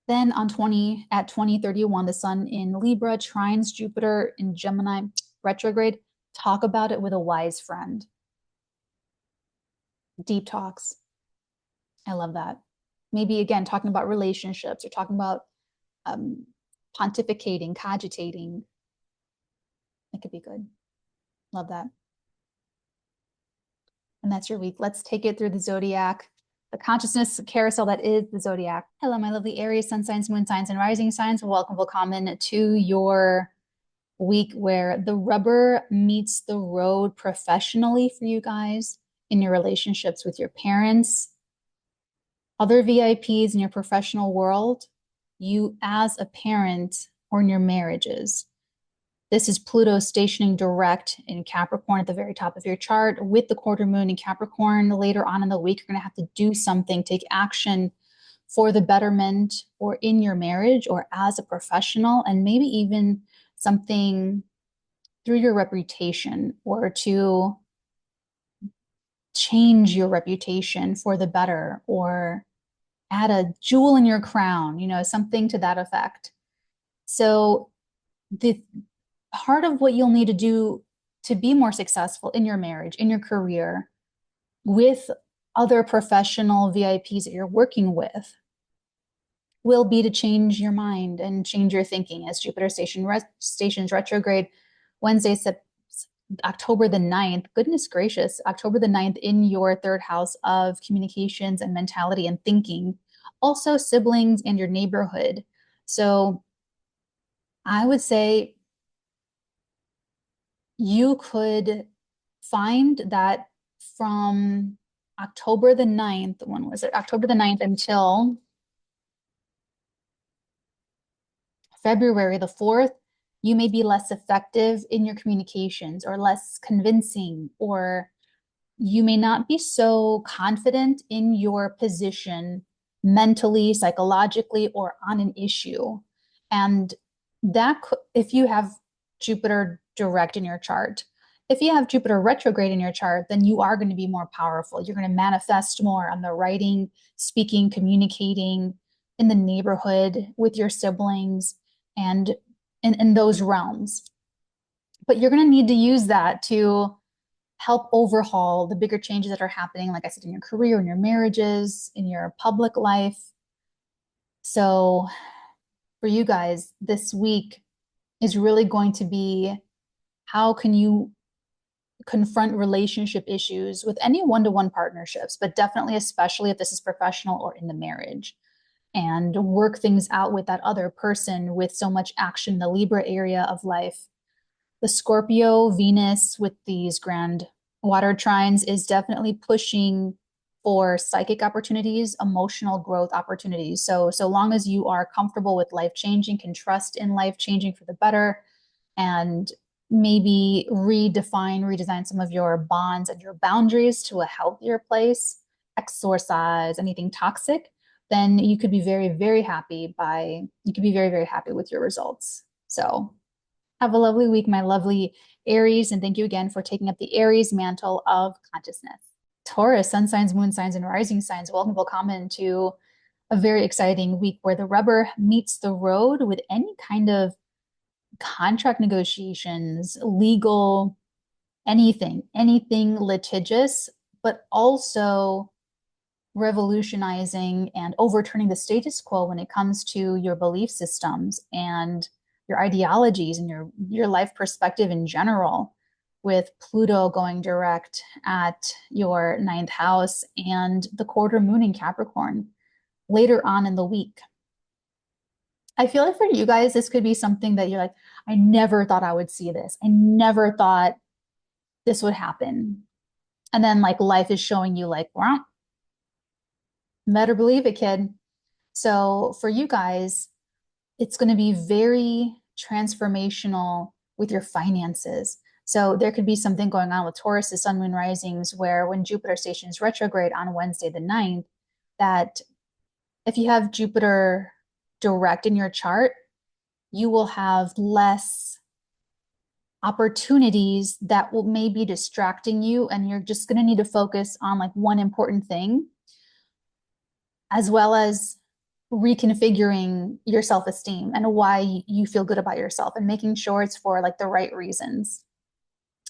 Then at 2031, the sun in Libra trines Jupiter in Gemini retrograde. Talk about it with a wise friend. Deep talks. I love that. Maybe again, talking about relationships or talking about pontificating, cogitating. It could be good. Love that. And that's your week. Let's take it through the zodiac, the consciousness carousel that is the zodiac. Hello, my lovely Aries, sun signs, moon signs, and rising signs. Welcome, willkommen to your week where the rubber meets the road professionally for you guys in your relationships with your parents, other VIPs in your professional world, you as a parent, or in your marriages. This is Pluto stationing direct in Capricorn at the very top of your chart with the quarter moon in Capricorn. Later on in the week, you're going to have to do something, take action for the betterment or in your marriage or as a professional, and maybe even something through your reputation or to change your reputation for the better or add a jewel in your crown, you know, something to that effect. So the part of what you'll need to do to be more successful in your marriage, in your career, with other professional VIPs that you're working with, will be to change your mind and change your thinking as Jupiter stations retrograde Wednesday, October the 9th. Goodness gracious, October the 9th in your third house of communications and mentality and thinking. Also siblings and your neighborhood. So I would say you could find that from October the 9th, when was it? October the 9th until February the 4th, you may be less effective in your communications or less convincing, or you may not be so confident in your position mentally, psychologically, or on an issue. And that, if you have Jupiter direct in your chart, if you have Jupiter retrograde in your chart, then you are going to be more powerful. You're going to manifest more on the writing, speaking, communicating in the neighborhood with your siblings and in those realms. But you're going to need to use that to help overhaul the bigger changes that are happening, like I said, in your career, in your marriages, in your public life. So for you guys, this week is really going to be, how can you confront relationship issues with any one-to-one partnerships, but definitely, especially if this is professional or in the marriage, and work things out with that other person with so much action in the Libra area of life. The Scorpio Venus with these grand water trines is definitely pushing for psychic opportunities, emotional growth opportunities. So long as you are comfortable with life changing, can trust in life changing for the better, and maybe redesign some of your bonds and your boundaries to a healthier place, exorcise anything toxic, then you could be very, very happy with your results. So have a lovely week, my lovely Aries, and thank you again for taking up the Aries mantle of consciousness. Taurus, sun signs, moon signs, and rising signs, welcome, willkommen to a very exciting week where the rubber meets the road with any kind of contract negotiations, legal, anything litigious, but also revolutionizing and overturning the status quo when it comes to your belief systems and your ideologies and your life perspective in general, with Pluto going direct at your ninth house and the quarter moon in Capricorn later on in the week. I feel like for you guys, this could be something that you're like, I never thought I would see this. I never thought this would happen. And then like life is showing you like, well, better believe it, kid. So for you guys, it's going to be very transformational with your finances. So there could be something going on with Taurus, sun, moon, risings, where when Jupiter stations retrograde on Wednesday the 9th, that if you have Jupiter direct in your chart, you will have less opportunities that will maybe distracting you, and you're just going to need to focus on like one important thing, as well as reconfiguring your self-esteem and why you feel good about yourself and making sure it's for like the right reasons.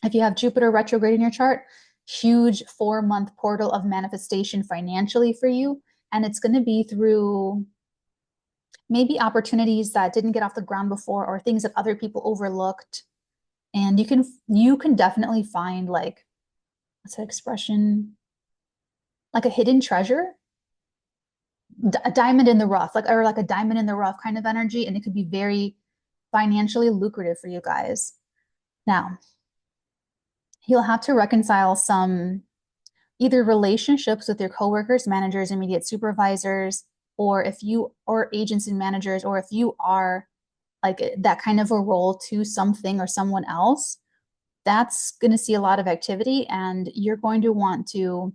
If you have Jupiter retrograde in your chart, huge 4-month portal of manifestation financially for you. And it's going to be through maybe opportunities that didn't get off the ground before, or things that other people overlooked. And you can definitely find like, what's that expression? Like a hidden treasure, a diamond in the rough, like, or like a diamond in the rough kind of energy. And it could be very financially lucrative for you guys. Now, you'll have to reconcile some either relationships with your coworkers, managers, immediate supervisors, or if you are agents and managers, or if you are like that kind of a role to something or someone else, that's going to see a lot of activity. And you're going to want to,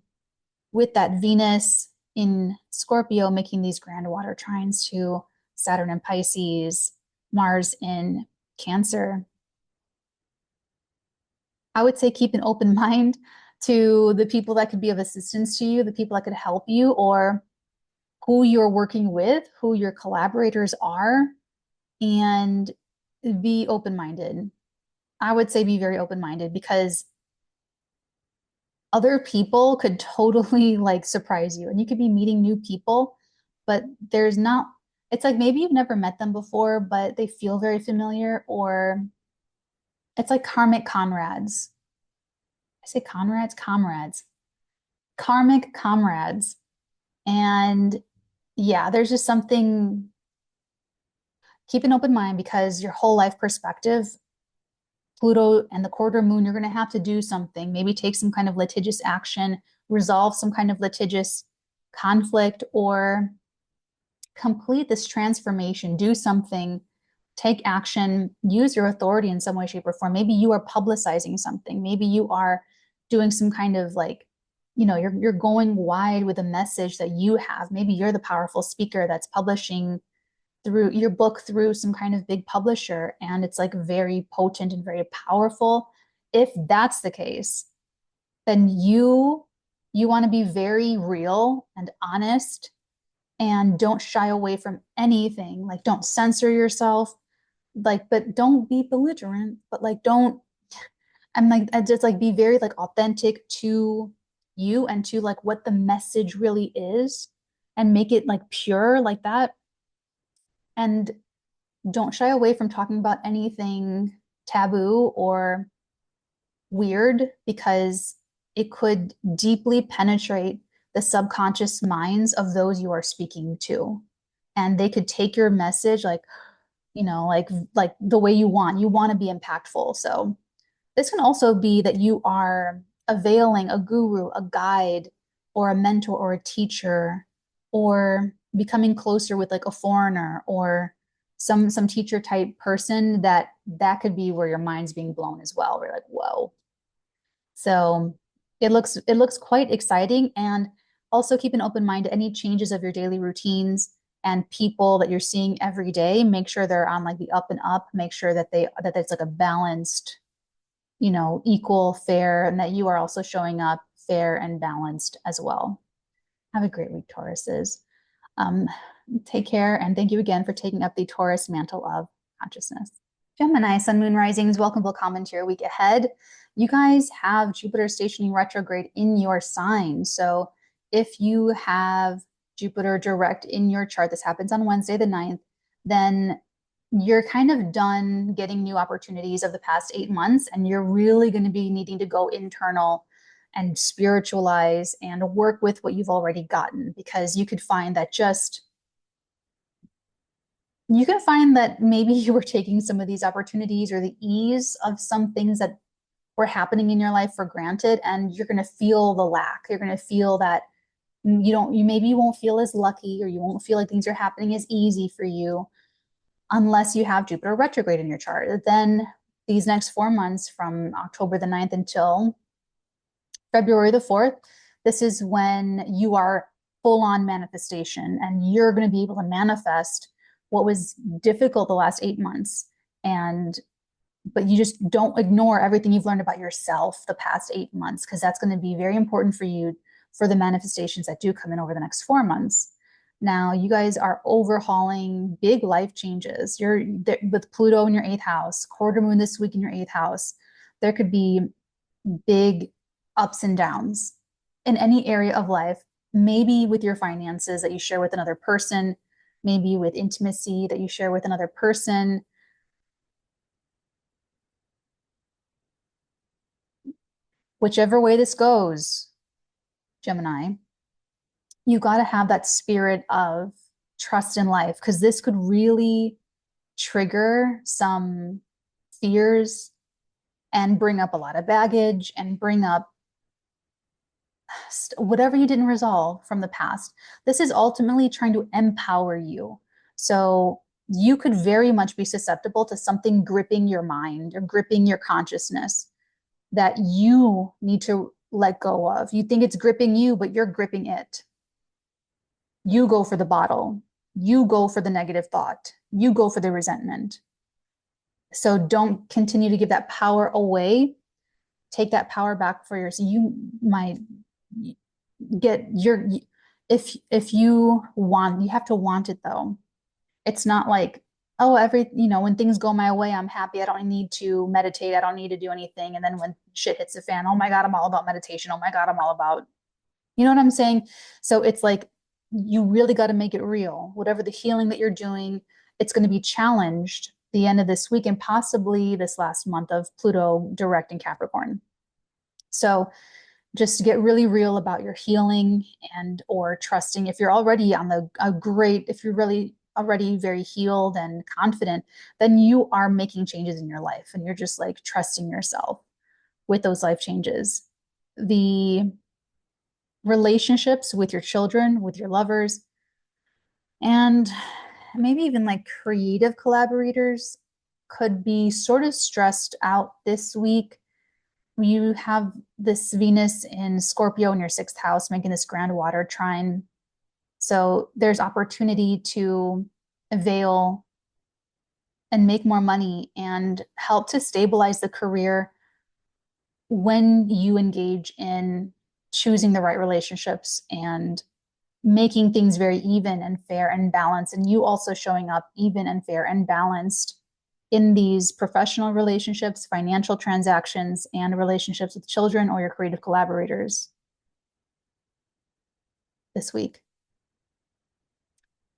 with that Venus in Scorpio making these grand water trines to Saturn in Pisces, Mars in Cancer, I would say keep an open mind to the people that could be of assistance to you, the people that could help you, or who you're working with, who your collaborators are, and be open-minded. I would say be very open-minded, because other people could totally like surprise you, and you could be meeting new people, but there's not, it's like maybe you've never met them before, but they feel very familiar, or it's like karmic comrades. I say comrades, karmic comrades. And yeah, there's just something, keep an open mind, because your whole life perspective, Pluto and the quarter moon, you're going to have to do something, maybe take some kind of litigious action, resolve some kind of litigious conflict, or complete this transformation, do something, take action, use your authority in some way, shape, or form. Maybe you are publicizing something. Maybe you are doing some kind of like, you're going wide with a message that you have. Maybe you're the powerful speaker that's publishing through your book through some kind of big publisher, and it's like very potent and very powerful. If that's the case, then you want to be very real and honest, and don't shy away from anything. Like, don't censor yourself, like, but don't be belligerent, but like don't, and like just like be very like authentic to you and to like what the message really is, and make it like pure like that. And don't shy away from talking about anything taboo or weird, because it could deeply penetrate the subconscious minds of those you are speaking to. And they could take your message like, like the way you want. You want to be impactful. So this can also be that you are availing a guru, a guide, or a mentor or a teacher, or becoming closer with like a foreigner or some teacher type person that could be where your mind's being blown as well. We're like, whoa. So it looks quite exciting. And also keep an open mind to any changes of your daily routines and people that you're seeing every day. Make sure they're on like the up and up. Make sure that it's like a balanced, equal, fair, and that you are also showing up fair and balanced as well. Have a great week, Tauruses. Um, Take care, and thank you again for taking up the Taurus mantle of consciousness. Gemini, Sun, Moon, Risings, welcome, welcome to your week ahead. You guys have Jupiter stationing retrograde in your sign. So if you have Jupiter direct in your chart, this happens on Wednesday the 9th, then you're kind of done getting new opportunities of the past 8 months, and you're really going to be needing to go internal and spiritualize and work with what you've already gotten, because you could find that maybe you were taking some of these opportunities or the ease of some things that were happening in your life for granted, and you're going to feel the lack. You're going to feel that you won't feel as lucky, or you won't feel like things are happening as easy for you unless you have Jupiter retrograde in your chart. Then these next 4 months, from October the 9th until February the 4th, this is when you are full on manifestation, and you're going to be able to manifest what was difficult the last 8 months. But you just don't ignore everything you've learned about yourself the past 8 months, because that's going to be very important for you for the manifestations that do come in over the next 4 months. Now, you guys are overhauling big life changes. You're with Pluto in your 8th house, quarter moon this week in your 8th house. There could be big ups and downs in any area of life, maybe with your finances that you share with another person, maybe with intimacy that you share with another person. Whichever way this goes, Gemini, you got to have that spirit of trust in life, because this could really trigger some fears and bring up a lot of baggage and bring up whatever you didn't resolve from the past. This is ultimately trying to empower you. So you could very much be susceptible to something gripping your mind or gripping your consciousness that you need to let go of. You think it's gripping you, but you're gripping it. You go for the bottle. You go for the negative thought. You go for the resentment. So don't continue to give that power away. Take that power back for yourself. You might get if you want, you have to want it though. It's not like, oh, when things go my way, I'm happy. I don't need to meditate. I don't need to do anything. And then when shit hits the fan, oh my God, I'm all about meditation. Oh my God, I'm all about, you know what I'm saying? So it's like, you really got to make it real. Whatever the healing that you're doing, it's going to be challenged the end of this week and possibly this last month of Pluto direct in Capricorn. So just get really real about your healing and or trusting. If you're already if you're really already very healed and confident, then you are making changes in your life and you're just like trusting yourself with those life changes. The relationships with your children, with your lovers, and maybe even like creative collaborators could be sort of stressed out this week. You have this Venus in Scorpio in your 6th house, making this grand water trine. So there's opportunity to avail and make more money and help to stabilize the career when you engage in choosing the right relationships and making things very even and fair and balanced. And you also showing up even and fair and balanced in these professional relationships, financial transactions, and relationships with children or your creative collaborators this week.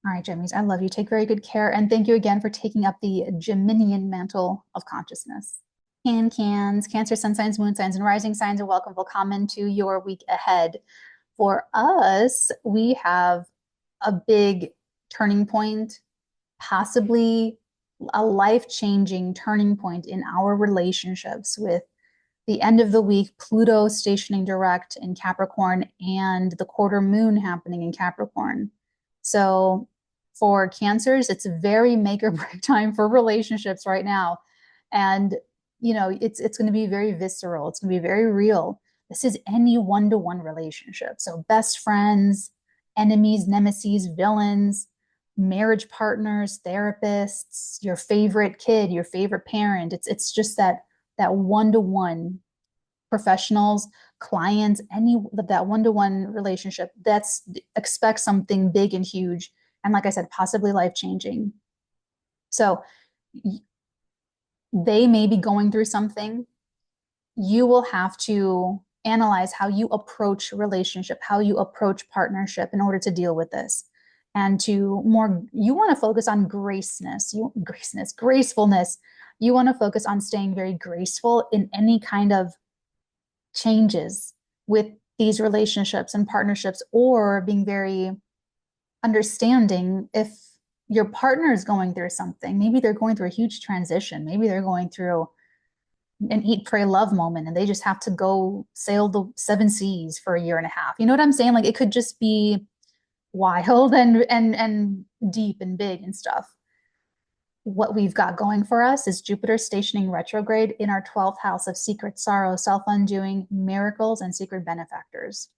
All right, Gemmies, I love you. Take very good care. And thank you again for taking up the Geminian mantle of consciousness. Cancer, sun signs, moon signs, and rising signs are welcome. Willkommen to your week ahead. For us, we have a big turning point, possibly a life-changing turning point in our relationships with the end of the week, Pluto stationing direct in Capricorn and the quarter moon happening in Capricorn. So for Cancers, it's a very make or break time for relationships right now. And, you know, it's going to be very visceral. It's going to be very real. This is any one-to-one relationship. So best friends, enemies, nemesis, villains, marriage partners, therapists, your favorite kid, your favorite parent. It's just that one-to-one professionals, clients, that one-to-one relationship. Expect something big and huge, and like I said, possibly life-changing. So they may be going through something. You will have to analyze how you approach relationship, how you approach partnership in order to deal with this. And you want to focus on gracefulness. You want to focus on staying very graceful in any kind of changes with these relationships and partnerships, or being very understanding if your partner is going through something. Maybe they're going through a huge transition. Maybe they're going through an eat, pray, love moment, and they just have to go sail the 7 seas for a year and a half. You know what I'm saying? Like, it could just be wild and deep and big and stuff. What we've got going for us is Jupiter stationing retrograde in our 12th house of secret sorrow, self-undoing, miracles, and secret benefactors.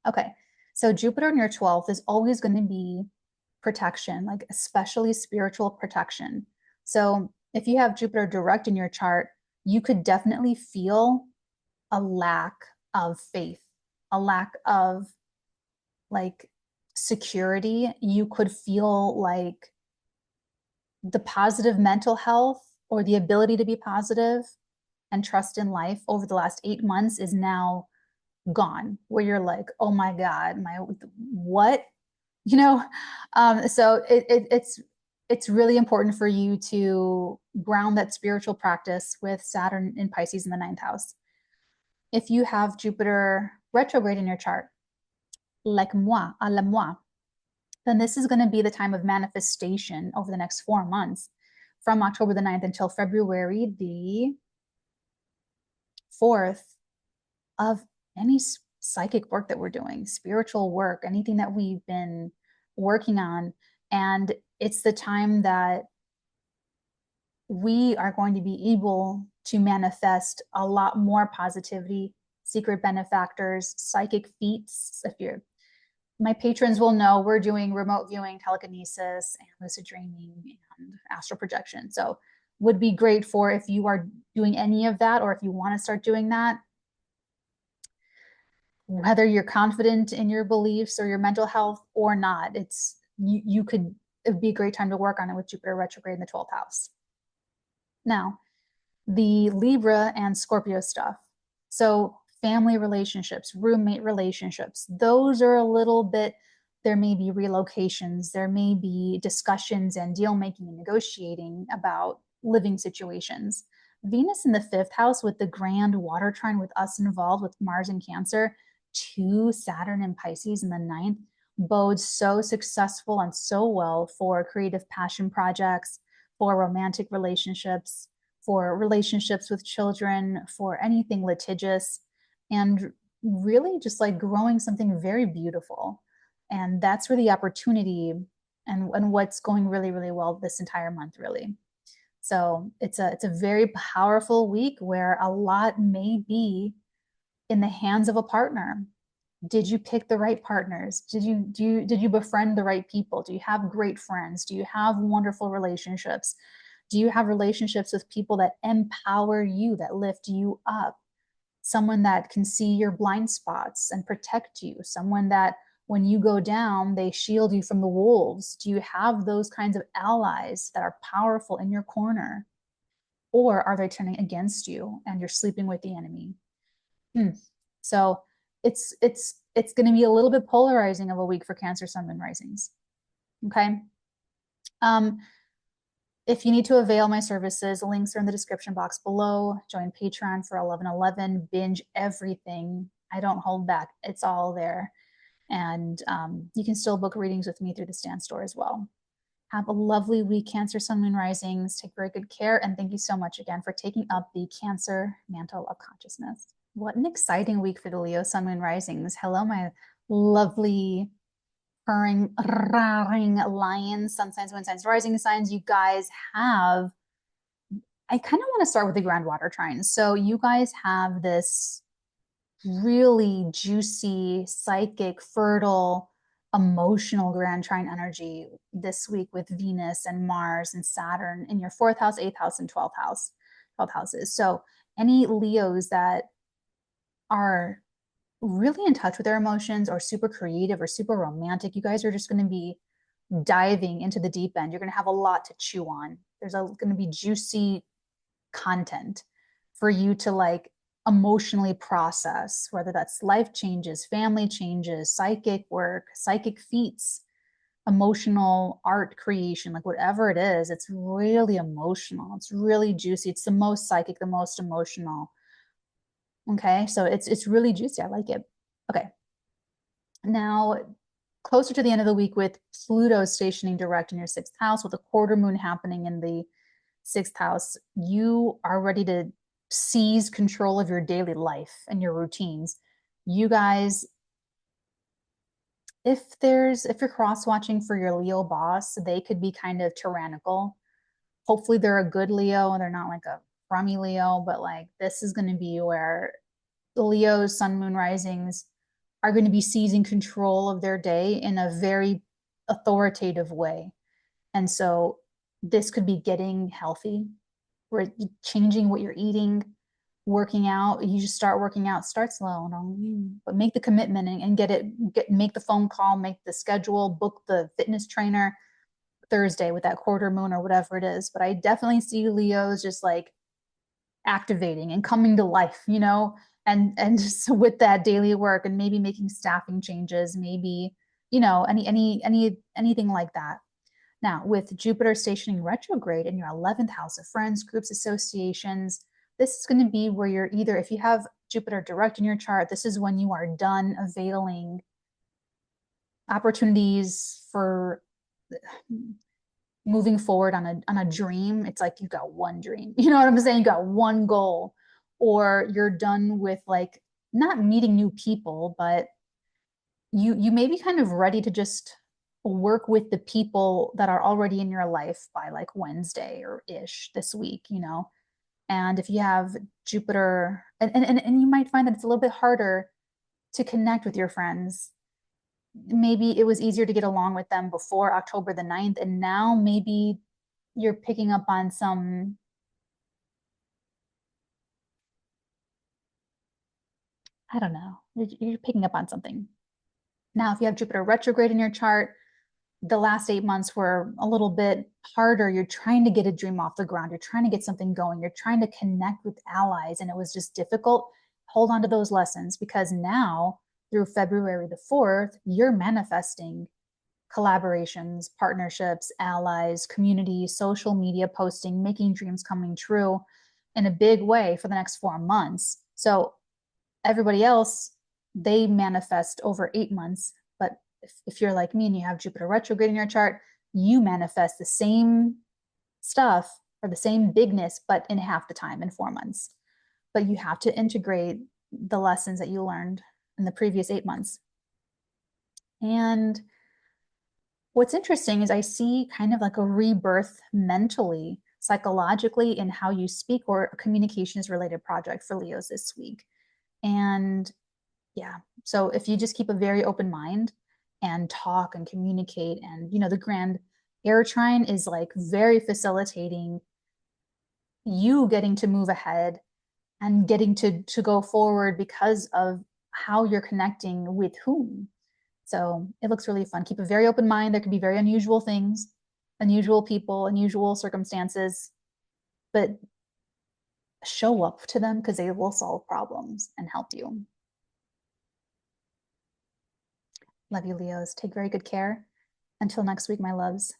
Okay, so Jupiter in your 12th is always going to be protection, like especially spiritual protection. So if you have Jupiter direct in your chart, you could definitely feel a lack of faith, a lack of like security. You could feel like the positive mental health or the ability to be positive and trust in life over the last 8 months is now gone, where you're like, oh my God, what? You know, so it's really important for you to ground that spiritual practice with Saturn in Pisces in the 9th house. If you have Jupiter retrograde in your chart, like moi, à la moi, then this is going to be the time of manifestation over the next 4 months, from October the 9th until February the 4th, of any psychic work that we're doing, spiritual work, anything that we've been working on. And it's the time that we are going to be able to manifest a lot more positivity, secret benefactors, psychic feats. If you're my patrons will know we're doing remote viewing, telekinesis, and lucid dreaming and astral projection. So would be great for if you are doing any of that, or if you want to start doing that, whether you're confident in your beliefs or your mental health or not. It would be a great time to work on it with Jupiter retrograde in the 12th house. Now, the Libra and Scorpio stuff. So family relationships, roommate relationships, those are a little bit, there may be relocations, there may be discussions and deal making and negotiating about living situations. Venus in the 5th house with the grand water trine with us involved, with Mars in Cancer, to Saturn in Pisces in the 9th, bodes so successful and so well for creative passion projects, for romantic relationships, for relationships with children, for anything litigious, and really just like growing something very beautiful. And that's where the opportunity and what's going really, really well this entire month, really. So it's a very powerful week where a lot may be in the hands of a partner. Did you pick the right partners? Did you befriend the right people? Do you have great friends? Do you have wonderful relationships? Do you have relationships with people that empower you, that lift you up? Someone that can see your blind spots and protect you, someone that when you go down, they shield you from the wolves. Do you have those kinds of allies that are powerful in your corner? Or are they turning against you and you're sleeping with the enemy? So it's going to be a little bit polarizing of a week for Cancer, Sun, and risings. Okay. If you need to avail my services, the links are in the description box below. Join Patreon for 11.11. Binge everything. I don't hold back. It's all there. And you can still book readings with me through the Stan Store as well. Have a lovely week, Cancer, Sun, Moon, Risings. Take very good care. And thank you so much again for taking up the Cancer mantle of consciousness. What an exciting week for the Leo, Sun, Moon, Risings. Hello, my lovely purring, roaring lions, sun signs, moon signs, rising signs. You guys have, I kind of want to start with the grand water trines. So you guys have this really juicy, psychic, fertile, emotional grand trine energy this week with Venus and Mars and Saturn in your 4th house, 8th house, and 12th house, 12 houses. So any Leos that are really in touch with their emotions or super creative or super romantic, you guys are just going to be diving into the deep end. You're going to have a lot to chew on. There's going to be juicy content for you to like emotionally process, whether that's life changes, family changes, psychic work, psychic feats, emotional art creation, like whatever it is, it's really emotional. It's really juicy. It's the most psychic, the most emotional. Okay, so it's really juicy. I like it. Okay. Now, closer to the end of the week with Pluto stationing direct in your 6th house with a quarter moon happening in the 6th house, you are ready to seize control of your daily life and your routines. You guys, if you're cross-watching for your Leo boss, they could be kind of tyrannical. Hopefully they're a good Leo and they're not like a crummy Leo, but like this is going to be where the Leos, sun, moon, risings are going to be seizing control of their day in a very authoritative way. And so this could be getting healthy, changing what you're eating, working out. You just start working out, start slow, but make the commitment and make the phone call, make the schedule, book the fitness trainer Thursday with that quarter moon or whatever it is. But I definitely see Leos just like activating and coming to life, and just with that daily work and maybe making staffing changes, maybe, anything like that. Now, with Jupiter stationing retrograde in your 11th house of friends, groups, associations, this is going to be where you're either, if you have Jupiter direct in your chart, this is when you are done availing opportunities for moving forward on a dream. It's like you got one dream. You know what I'm saying? You got one goal, or you're done with like not meeting new people, but you may be kind of ready to just work with the people that are already in your life by like Wednesday or ish this week, And if you have Jupiter, and you might find that it's a little bit harder to connect with your friends. Maybe it was easier to get along with them before October the 9th, and now maybe you're picking up on some, I don't know, you're picking up on something. Now, if you have Jupiter retrograde in your chart, the last 8 months were a little bit harder. You're trying to get a dream off the ground. You're trying to get something going. You're trying to connect with allies, and it was just difficult. Hold on to those lessons, because now through February the 4th, you're manifesting collaborations, partnerships, allies, community, social media posting, making dreams coming true in a big way for the next 4 months. So everybody else, they manifest over 8 months. But if you're like me and you have Jupiter retrograde in your chart, you manifest the same stuff or the same bigness, but in half the time, in 4 months. But you have to integrate the lessons that you learned in the previous 8 months. And what's interesting is I see kind of like a rebirth mentally, psychologically, in how you speak, or a communications related project for Leos this week. And yeah, so if you just keep a very open mind and talk and communicate, and the grand air trine is like very facilitating you getting to move ahead and getting to go forward because of how you're connecting with whom. So it looks really fun. Keep a very open mind. There could be very unusual things, unusual people, unusual circumstances, but show up to them because they will solve problems and help you. Love you, Leos. Take very good care. Until next week, my loves.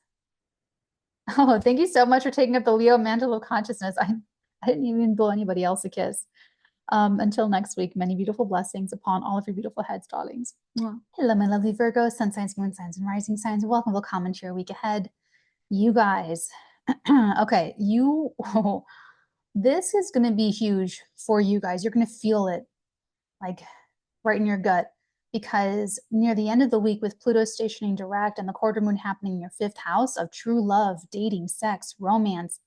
Oh, thank you so much for taking up the Leo mantle of consciousness. I didn't even blow anybody else a kiss. Until next week, many beautiful blessings upon all of your beautiful heads, darlings. Mwah. Hello, my lovely Virgo, sun signs, moon signs, and rising signs. Welcome, welcome to your week ahead. You guys, okay, this is going to be huge for you guys. You're going to feel it like right in your gut, because near the end of the week, with Pluto stationing direct and the quarter moon happening in your 5th house of true love, dating, sex, romance,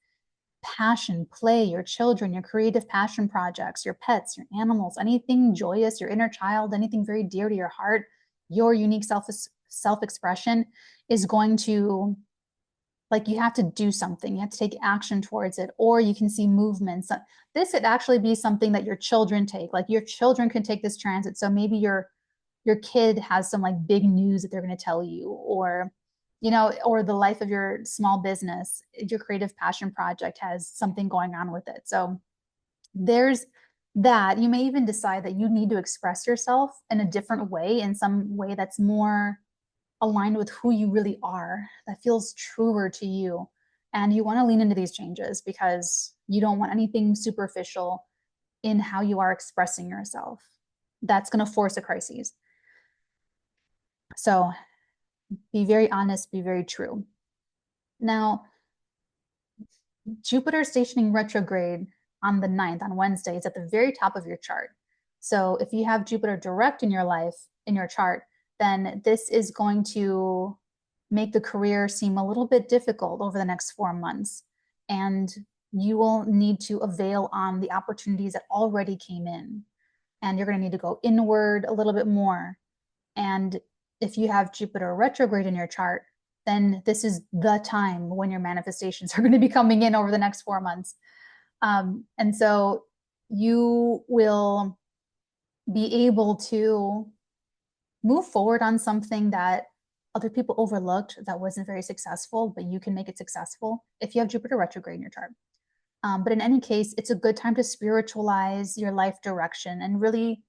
passion, play, your children, your creative passion projects, your pets, your animals, anything joyous, your inner child, anything very dear to your heart, your unique self-expression is going to, like, you have to do something. You have to take action towards it, or you can see movements. This could actually be something that your children take. Like, your children can take this transit. So maybe your kid has some like big news that they're going to tell you, or or the life of your small business, your creative passion project has something going on with it. So there's that. You may even decide that you need to express yourself in a different way, in some way that's more aligned with who you really are, that feels truer to you. And you want to lean into these changes because you don't want anything superficial in how you are expressing yourself. That's going to force a crisis. So be very honest, be very true. Now, Jupiter stationing retrograde on the 9th, on Wednesday, is at the very top of your chart. So if you have Jupiter direct in your life, in your chart, then this is going to make the career seem a little bit difficult over the next 4 months. And you will need to avail on the opportunities that already came in. And you're going to need to go inward a little bit more. And if you have Jupiter retrograde in your chart, then this is the time when your manifestations are going to be coming in over the next 4 months. And so you will be able to move forward on something that other people overlooked, that wasn't very successful, but you can make it successful if you have Jupiter retrograde in your chart. But in any case, it's a good time to spiritualize your life direction and really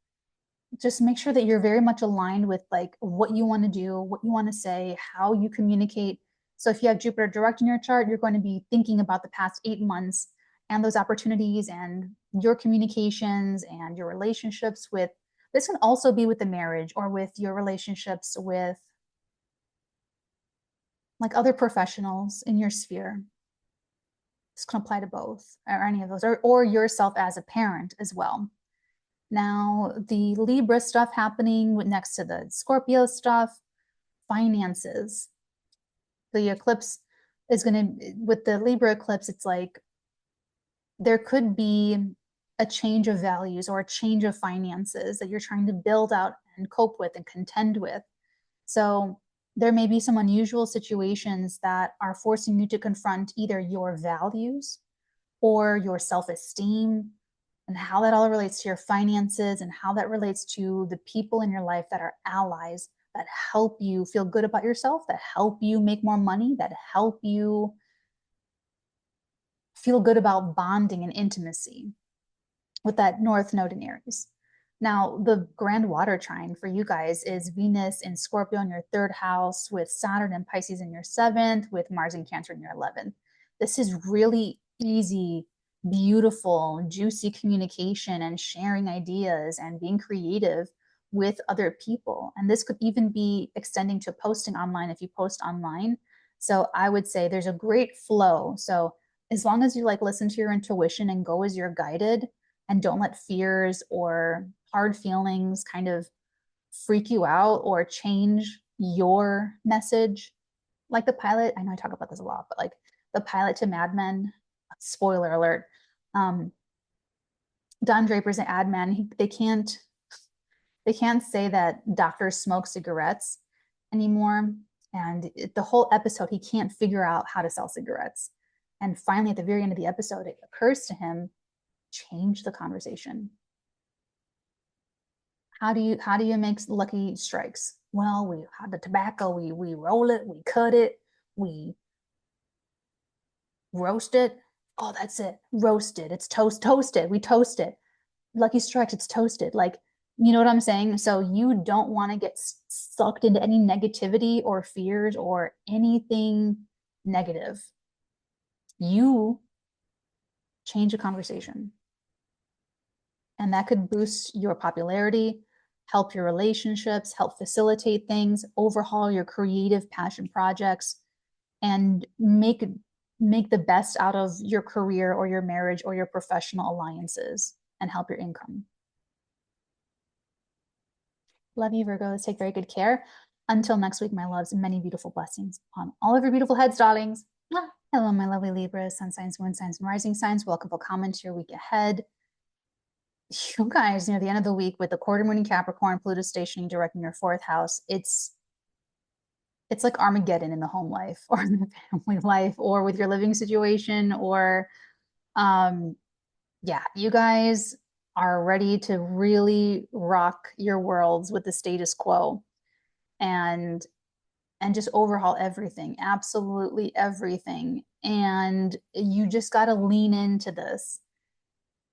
just make sure that you're very much aligned with like what you want to do, what you want to say, how you communicate. So if you have Jupiter direct in your chart, you're going to be thinking about the past 8 months and those opportunities and your communications and your relationships with, this can also be with the marriage or with your relationships with like other professionals in your sphere. This can apply to both or any of those, or yourself as a parent as well. Now, the Libra stuff happening next to the Scorpio stuff, finances. The eclipse is going to, with the Libra eclipse, it's like there could be a change of values or a change of finances that you're trying to build out and cope with and contend with. So there may be some unusual situations that are forcing you to confront either your values or your self-esteem, and how that all relates to your finances and how that relates to the people in your life that are allies, that help you feel good about yourself, that help you make more money, that help you feel good about bonding and intimacy with that North Node in Aries. Now, the grand water trine for you guys is Venus in Scorpio in your 3rd house, with Saturn and Pisces in your 7th, with Mars and Cancer in your 11th. This is really easy, beautiful, juicy communication and sharing ideas and being creative with other people. And this could even be extending to posting online if you post online. So I would say there's a great flow. So as long as you like listen to your intuition and go as you're guided, and don't let fears or hard feelings kind of freak you out or change your message. Like the pilot, I know I talk about this a lot, but like the pilot to Mad Men, spoiler alert, Don Draper's an ad man. They can't say that doctors smoke cigarettes anymore. And the whole episode, he can't figure out how to sell cigarettes. And finally, at the very end of the episode, it occurs to him, change the conversation. How do you make lucky strikes? Well, we have the tobacco, we roll it, we cut it, we roast it. Oh, that's it. Roasted. It's toasted. We toast it. Lucky strikes, it's toasted. Like, You know what I'm saying? So you don't want to get sucked into any negativity or fears or anything negative. You change a conversation, and that could boost your popularity, help your relationships, help facilitate things, overhaul your creative passion projects, and make the best out of your career or your marriage or your professional alliances and help your income. Love you, Virgos. Take very good care. Until next week, my loves, many beautiful blessings on all of your beautiful heads, darlings. Hello, my lovely Libras, sun signs, moon signs, and rising signs. Welcome for comment to your week ahead. You guys, near the end of the week with the quarter moon in Capricorn, Pluto stationing directing your fourth house, it's like Armageddon in the home life or in the family life or with your living situation or yeah, you guys are ready to really rock your worlds with the status quo and just overhaul everything, absolutely everything. And you just got to lean into this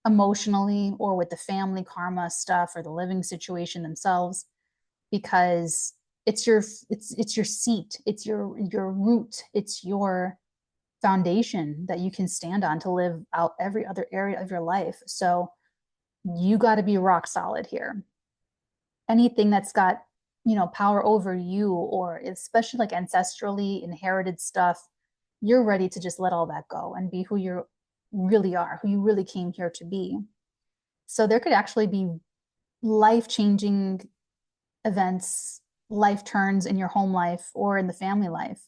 emotionally or with the family karma stuff or the living situation themselves, because it's your seat, it's your root, it's your foundation that you can stand on to live out every other area of your life. So you got to be rock solid here. Anything that's got, power over you, or especially like ancestrally inherited stuff, you're ready to just let all that go and be who you really are, who you really came here to be. So there could actually be life-changing events, life turns in your home life or in the family life.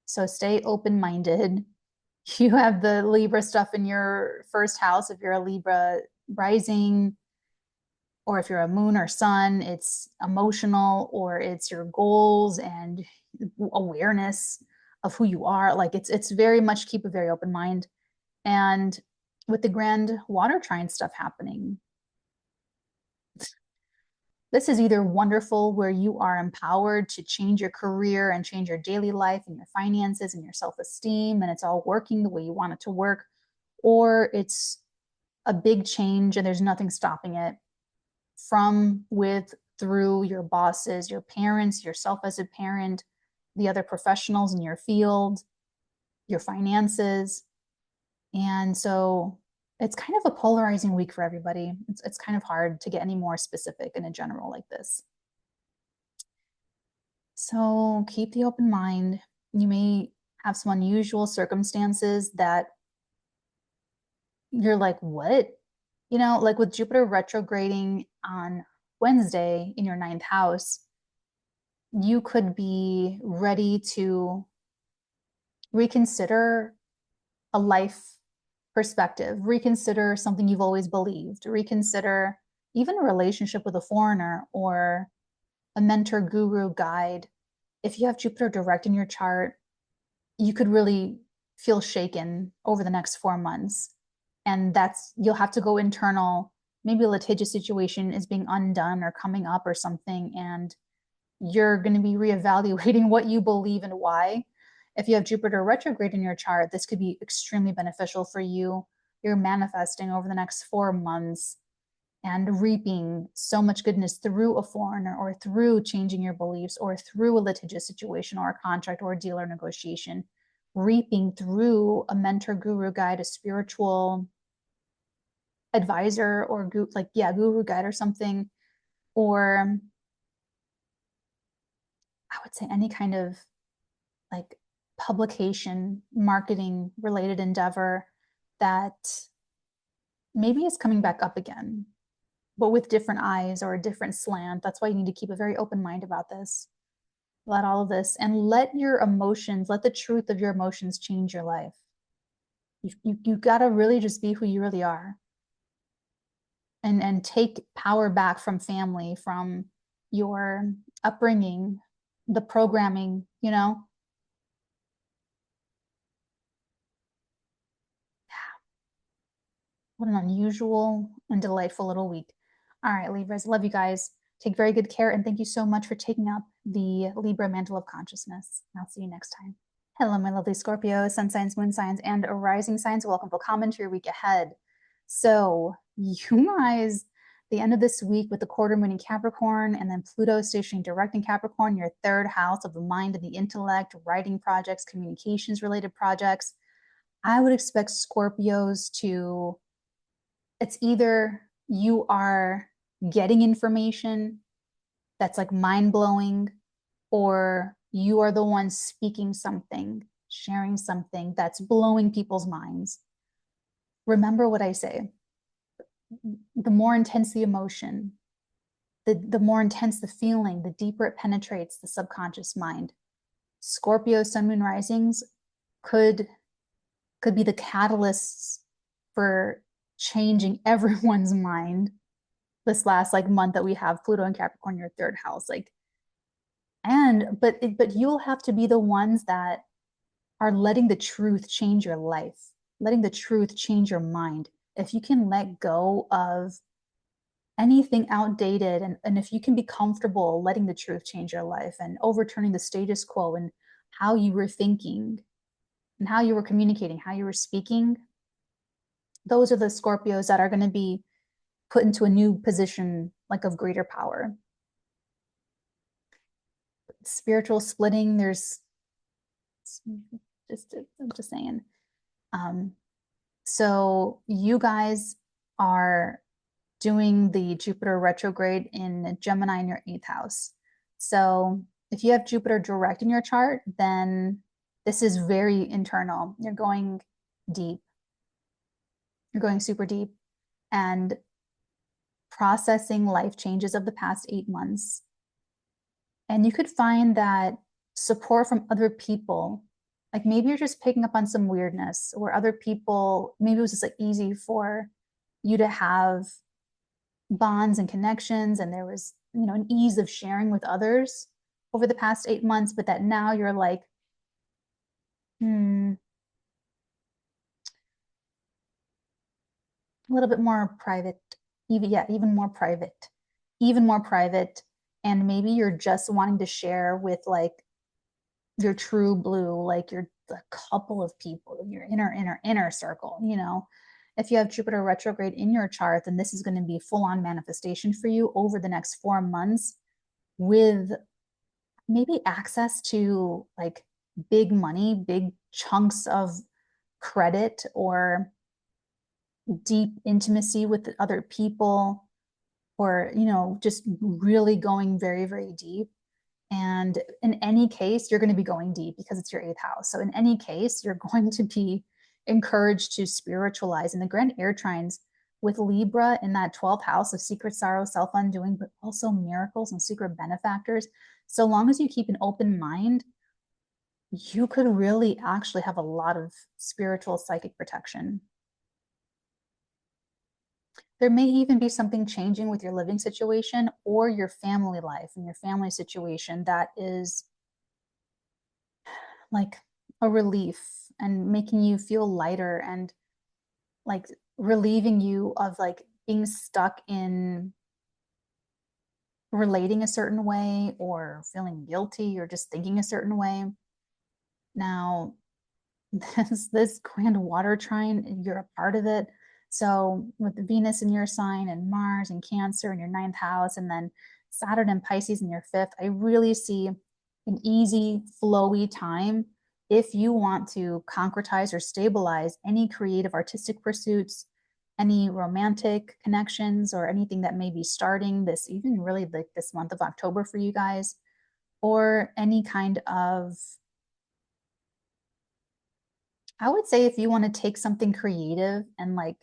So stay open-minded. You have the Libra stuff in your first house if you're a Libra rising, or if you're a moon or sun, it's emotional, or it's your goals and awareness of who you are. Like it's very much keep a very open mind. And with the grand water trine stuff happening, this is either wonderful where you are empowered to change your career and change your daily life and your finances and your self-esteem, and it's all working the way you want it to work, or it's a big change and there's nothing stopping it from, with, through your bosses, your parents, yourself as a parent, the other professionals in your field, your finances. And so it's kind of a polarizing week for everybody. It's kind of hard to get any more specific in a general like this. So keep the open mind. You may have some unusual circumstances that you're like, what? Like with Jupiter retrograding on Wednesday in your ninth house, you could be ready to reconsider a life perspective, reconsider something you've always believed, reconsider even a relationship with a foreigner or a mentor, guru, guide. If you have Jupiter direct in your chart, you could really feel shaken over the next 4 months. And you'll have to go internal. Maybe a litigious situation is being undone or coming up or something, and you're going to be reevaluating what you believe and why. If you have Jupiter retrograde in your chart, this could be extremely beneficial for you. You're manifesting over the next 4 months and reaping so much goodness through a foreigner or through changing your beliefs or through a litigious situation or a contract or a deal or negotiation, reaping through a mentor, guru, guide, a spiritual advisor or guru, guide or something, or I would say any kind of like publication, marketing related endeavor that maybe is coming back up again, but with different eyes or a different slant. That's why you need to keep a very open mind about this. Let all of this and let your emotions, let the truth of your emotions change your life. You got to really just be who you really are. And take power back from family, from your upbringing, the programming, What an unusual and delightful little week. All right, Libras, love you guys. Take very good care, and thank you so much for taking up the Libra mantle of consciousness. I'll see you next time. Hello, my lovely Scorpio, sun signs, moon signs, and rising signs. Welcome to your week ahead. So, you guys, the end of this week with the quarter moon in Capricorn and then Pluto stationing direct in Capricorn, your third house of the mind and the intellect, writing projects, communications related projects, I would expect Scorpios to, it's either you are getting information that's like mind-blowing, or you are the one speaking something, sharing something that's blowing people's minds. Remember what I say. The more intense the emotion, the more intense the feeling, the deeper it penetrates the subconscious mind. Scorpio sun, moon risings could be the catalysts for changing everyone's mind this last like month that we have Pluto and Capricorn, your third house. Like, but you'll have to be the ones that are letting the truth change your life, letting the truth change your mind. If you can let go of anything outdated, and if you can be comfortable letting the truth change your life and overturning the status quo and how you were thinking and how you were communicating, how you were speaking, those are the Scorpios that are going to be put into a new position, like of greater power. Spiritual splitting, there's I'm just saying. So you guys are doing the Jupiter retrograde in Gemini in your 8th house. So if you have Jupiter direct in your chart, then this is very internal. You're going deep. You're going super deep and processing life changes of the past 8 months. And you could find that support from other people, like maybe you're just picking up on some weirdness, or other people, maybe it was just like easy for you to have bonds and connections, and there was, you know, an ease of sharing with others over the past 8 months, but that now you're like, a little bit more private, even more private. And maybe you're just wanting to share with like your true blue, like your a couple of people, your inner circle, you know. If you have Jupiter retrograde in your chart, then this is going to be full-on manifestation for you over the next 4 months, with maybe access to like big money, big chunks of credit, or deep intimacy with other people, or, you know, just really going very, very deep. And in any case, you're going to be going deep because it's your 8th house. So in any case, you're going to be encouraged to spiritualize. And the grand air trines with Libra in that 12th house of secret sorrow, self-undoing, but also miracles and secret benefactors. So long as you keep an open mind, you could really actually have a lot of spiritual psychic protection. There may even be something changing with your living situation or your family life and your family situation that is like a relief and making you feel lighter, and like relieving you of like being stuck in relating a certain way, or feeling guilty, or just thinking a certain way. Now, this grand water trine, you're a part of it. So with Venus in your sign and Mars and Cancer in your 9th house, and then Saturn and Pisces in your 5th, I really see an easy, flowy time if you want to concretize or stabilize any creative artistic pursuits, any romantic connections, or anything that may be starting this, even really like this month of October for you guys, or any kind of, I would say if you want to take something creative and like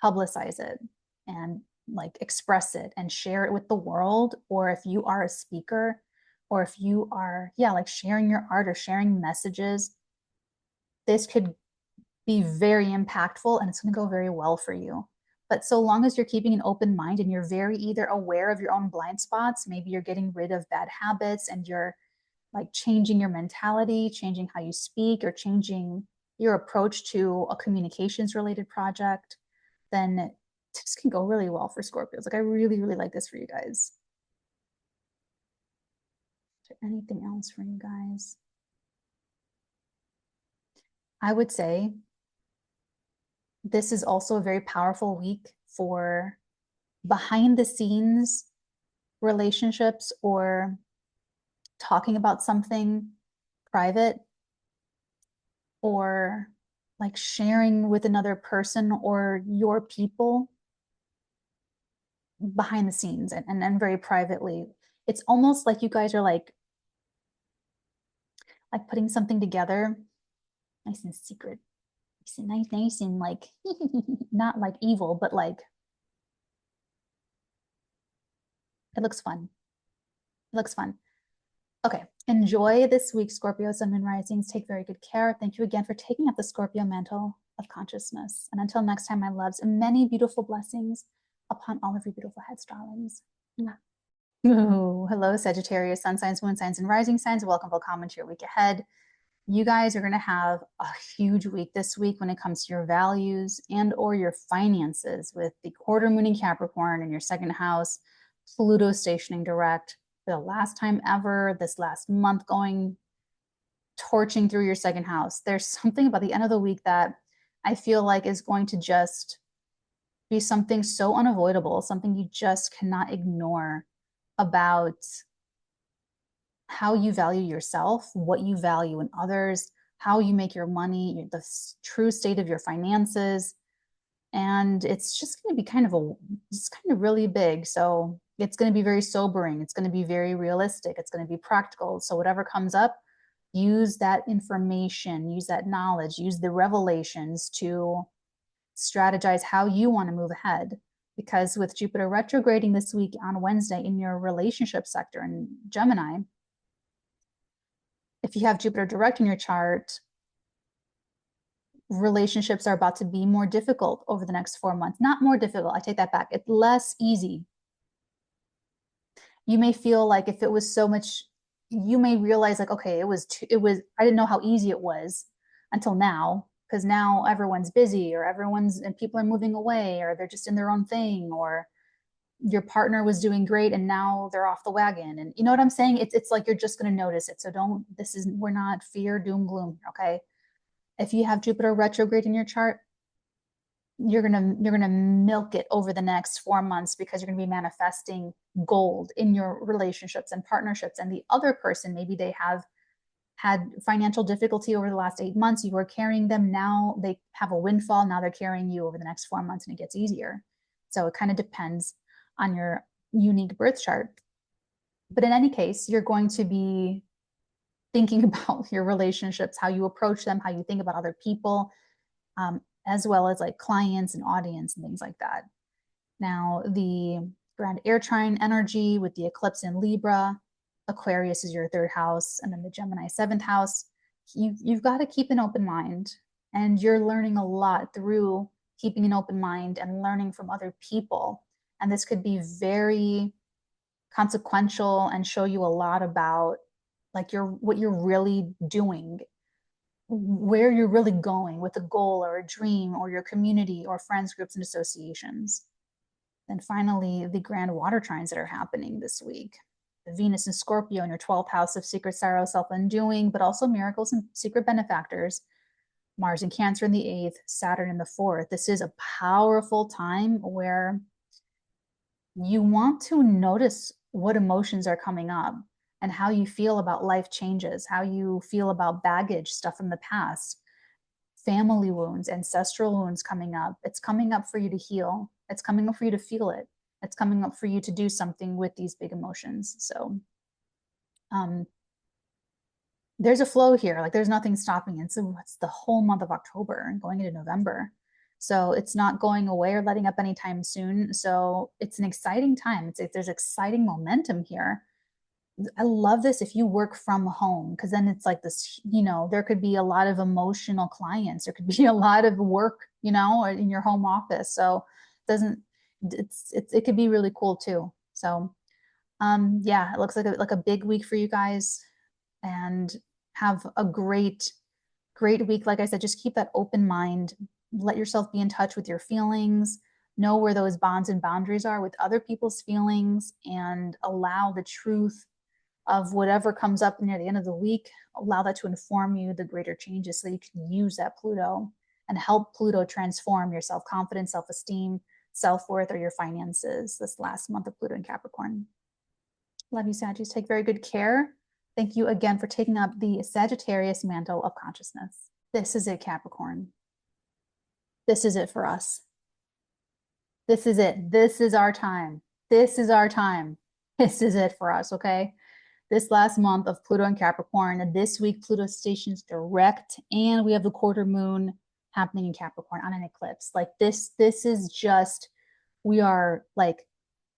publicize it and like express it and share it with the world, or if you are a speaker, or if you are, like sharing your art or sharing messages, this could be very impactful and it's going to go very well for you. But so long as you're keeping an open mind and you're very either aware of your own blind spots, maybe you're getting rid of bad habits and you're like changing your mentality, changing how you speak, or changing your approach to a communications related project, then this can go really well for Scorpios. Like I really, really like this for you guys. Is there anything else for you guys? I would say this is also a very powerful week for behind the scenes relationships or talking about something private or like sharing with another person or your people behind the scenes and very privately. It's almost like you guys are like putting something together nice and secret, nice and like not like evil, but like it looks fun. It looks fun. Okay, enjoy this week, Scorpio, Sun, and Risings. Take very good care. Thank you again for taking up the Scorpio mantle of consciousness. And until next time, my loves, many beautiful blessings upon all of your beautiful heads, darlings. Ooh, hello, Sagittarius, Sun signs, Moon signs, and Rising signs. Welcome, welcome to your week ahead. You guys are going to have a huge week this week when it comes to your values and or your finances with the quarter moon in Capricorn in your second house, Pluto stationing direct for the last time ever, this last month going torching through your second house. There's something about the end of the week that I feel like is going to just be something so unavoidable, something you just cannot ignore about how you value yourself, what you value in others, how you make your money, the true state of your finances. And it's just going to be it's kind of really big. So it's going to be very sobering. It's going to be very realistic. It's going to be practical. So whatever comes up, use that information, use that knowledge, use the revelations to strategize how you want to move ahead. Because with Jupiter retrograding this week on Wednesday in your relationship sector in Gemini, if you have Jupiter direct in your chart, relationships are about to be more difficult over the next 4 months. Not more difficult, I take that back. It's less easy. You may feel like if it was so much, you may realize like, okay, I didn't know how easy it was until now, because now everyone's busy or and people are moving away or they're just in their own thing, or your partner was doing great and now they're off the wagon. And you know what I'm saying? It's like you're just going to notice it. So we're not fear, doom, gloom. Okay. If you have Jupiter retrograde in your chart, you're gonna milk it over the next 4 months because you're gonna be manifesting gold in your relationships and partnerships. And the other person, maybe they have had financial difficulty over the last 8 months. You are carrying them now. They have a windfall. Now they're carrying you over the next 4 months, and it gets easier. So it kind of depends on your unique birth chart. But in any case, you're going to be thinking about your relationships, how you approach them, how you think about other people, as well as like clients and audience and things like that. Now, the grand air trine energy with the eclipse in Libra, Aquarius is your third house, and then the Gemini seventh house. You've got to keep an open mind, and you're learning a lot through keeping an open mind and learning from other people. And this could be very consequential and show you a lot about like what you're really doing, where you're really going with a goal or a dream or your community or friends, groups, and associations. Then finally, the grand water trines that are happening this week. The Venus and Scorpio in your 12th house of secret sorrow, self-undoing, but also miracles and secret benefactors. Mars in Cancer in the 8th, Saturn in the 4th. This is a powerful time where you want to notice what emotions are coming up and how you feel about life changes, how you feel about baggage, stuff from the past, family wounds, ancestral wounds coming up. It's coming up for you to heal. It's coming up for you to feel it. It's coming up for you to do something with these big emotions. So there's a flow here. Like there's nothing stopping it. So it's the whole month of October and going into November. So it's not going away or letting up anytime soon. So it's an exciting time. There's exciting momentum here. I love this if you work from home, because then it's like this, there could be a lot of emotional clients. There could be a lot of work, in your home office. So it could be really cool too. So yeah, it looks like a big week for you guys, and have a great week. Like I said, just keep that open mind. Let yourself be in touch with your feelings. Know where those bonds and boundaries are with other people's feelings, and allow the truth of whatever comes up near the end of the week, allow that to inform you the greater changes so you can use that Pluto and help Pluto transform your self-confidence, self-esteem, self-worth or your finances this last month of Pluto in Capricorn. Love you, Sagittarius. Take very good care. Thank you again for taking up the Sagittarius mantle of consciousness. This is it, Capricorn. This is it for us. This is it. This is our time. This is our time. This is it for us, okay? This last month of Pluto and Capricorn, this week Pluto stations direct, and we have the quarter moon happening in Capricorn on an eclipse. Like this is just, we are like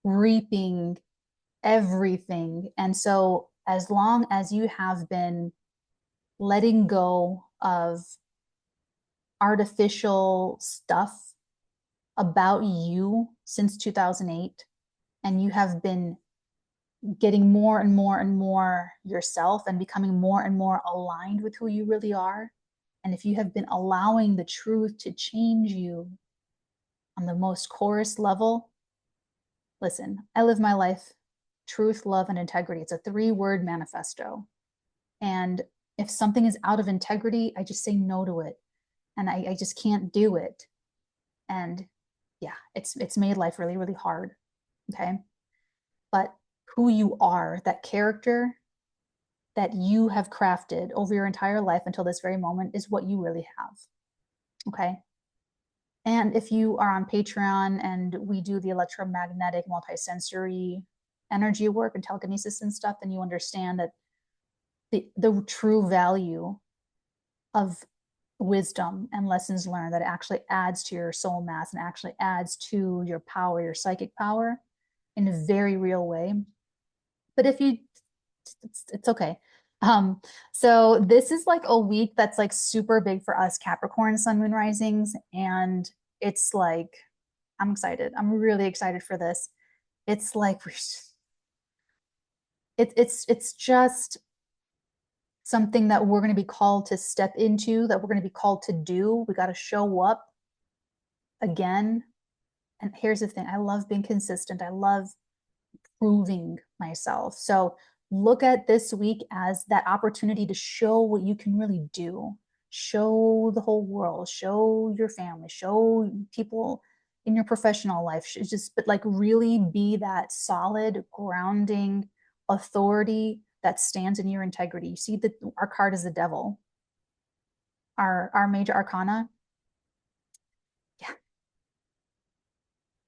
reaping everything. And so as long as you have been letting go of artificial stuff about you since 2008, and you have been getting more and more and more yourself and becoming more and more aligned with who you really are, and if you have been allowing the truth to change you on the most chorus level, listen, I live my life truth, love, and integrity. It's a 3-word manifesto. And if something is out of integrity, I just say no to it. And I just can't do it. And yeah, it's made life really, really hard. Okay. But who you are, that character that you have crafted over your entire life until this very moment, is what you really have. Okay. And if you are on Patreon and we do the electromagnetic multisensory energy work and telekinesis and stuff, then you understand that the true value of wisdom and lessons learned, that it actually adds to your soul mass and actually adds to your power, your psychic power, in a very real way. But if you, it's okay. So this is like a week that's like super big for us Capricorn sun moon risings, and it's like, I'm excited. I'm really excited for this. It's like it's just something that we're going to be called to step into, that we're going to be called to do. We got to show up again. And here's the thing, I love being consistent. I love proving myself. So look at this week as that opportunity to show what you can really do. Show the whole world, show your family, show people in your professional life. Just, but like really be that solid, grounding authority that stands in your integrity. You see that our card is the devil. Our major arcana, yeah,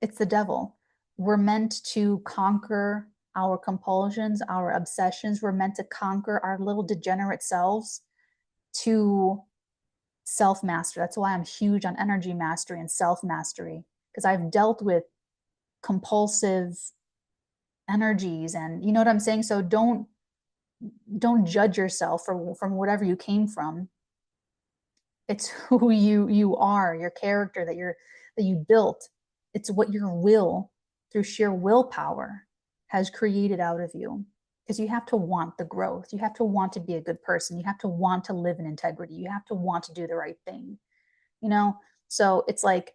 it's the devil. We're meant to conquer our compulsions, our obsessions. We're meant to conquer our little degenerate selves to self-master. That's why I'm huge on energy mastery and self-mastery, because I've dealt with compulsive energies, and you know what I'm saying? So don't judge yourself from whatever you came from. It's who you are, your character that you built. It's what your will, through sheer willpower, has created out of you. Because you have to want the growth. You have to want to be a good person. You have to want to live in integrity. You have to want to do the right thing. You know? So it's like,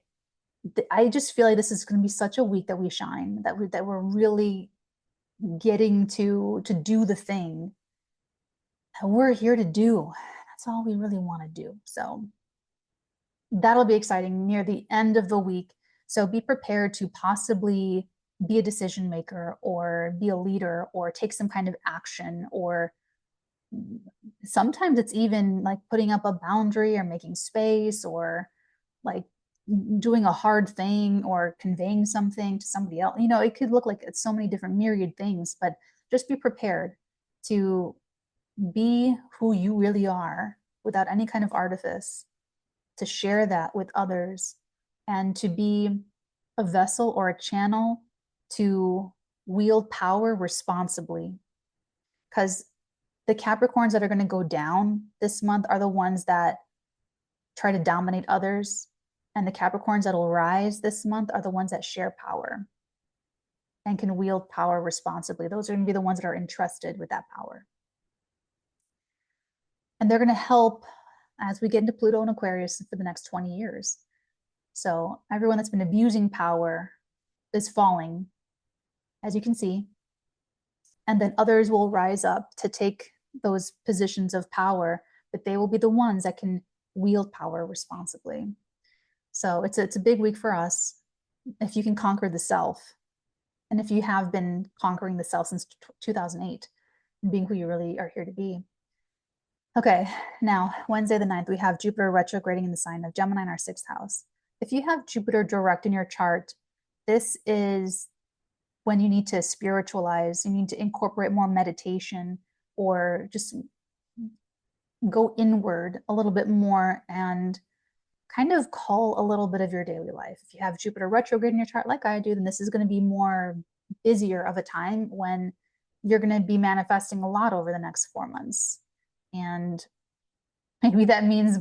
I just feel like this is going to be such a week that we shine, that we're really getting to do the thing that we're here to do. That's all we really want to do. So that'll be exciting near the end of the week. So be prepared to possibly be a decision maker or be a leader or take some kind of action, or sometimes it's even like putting up a boundary or making space, or like doing a hard thing or conveying something to somebody else. You know, it could look like it's so many different myriad things, but just be prepared to be who you really are without any kind of artifice, to share that with others, and to be a vessel or a channel to wield power responsibly. Because the Capricorns that are going to go down this month are the ones that try to dominate others. And the Capricorns that will rise this month are the ones that share power and can wield power responsibly. Those are going to be the ones that are entrusted with that power. And they're going to help as we get into Pluto and Aquarius for the next 20 years. So everyone that's been abusing power is falling, as you can see. And then others will rise up to take those positions of power, but they will be the ones that can wield power responsibly. So it's a big week for us. if you can conquer the self, and if you have been conquering the self since 2008, and being who you really are here to be. Okay, now Wednesday the 9th, we have Jupiter retrograding in the sign of Gemini in our 6th house. If you have Jupiter direct in your chart, this is when you need to spiritualize, you need to incorporate more meditation, or just go inward a little bit more and kind of call a little bit of your daily life. If you have Jupiter retrograde in your chart like I do, then this is going to be more busier of a time when you're going to be manifesting a lot over the next 4 months. And maybe that means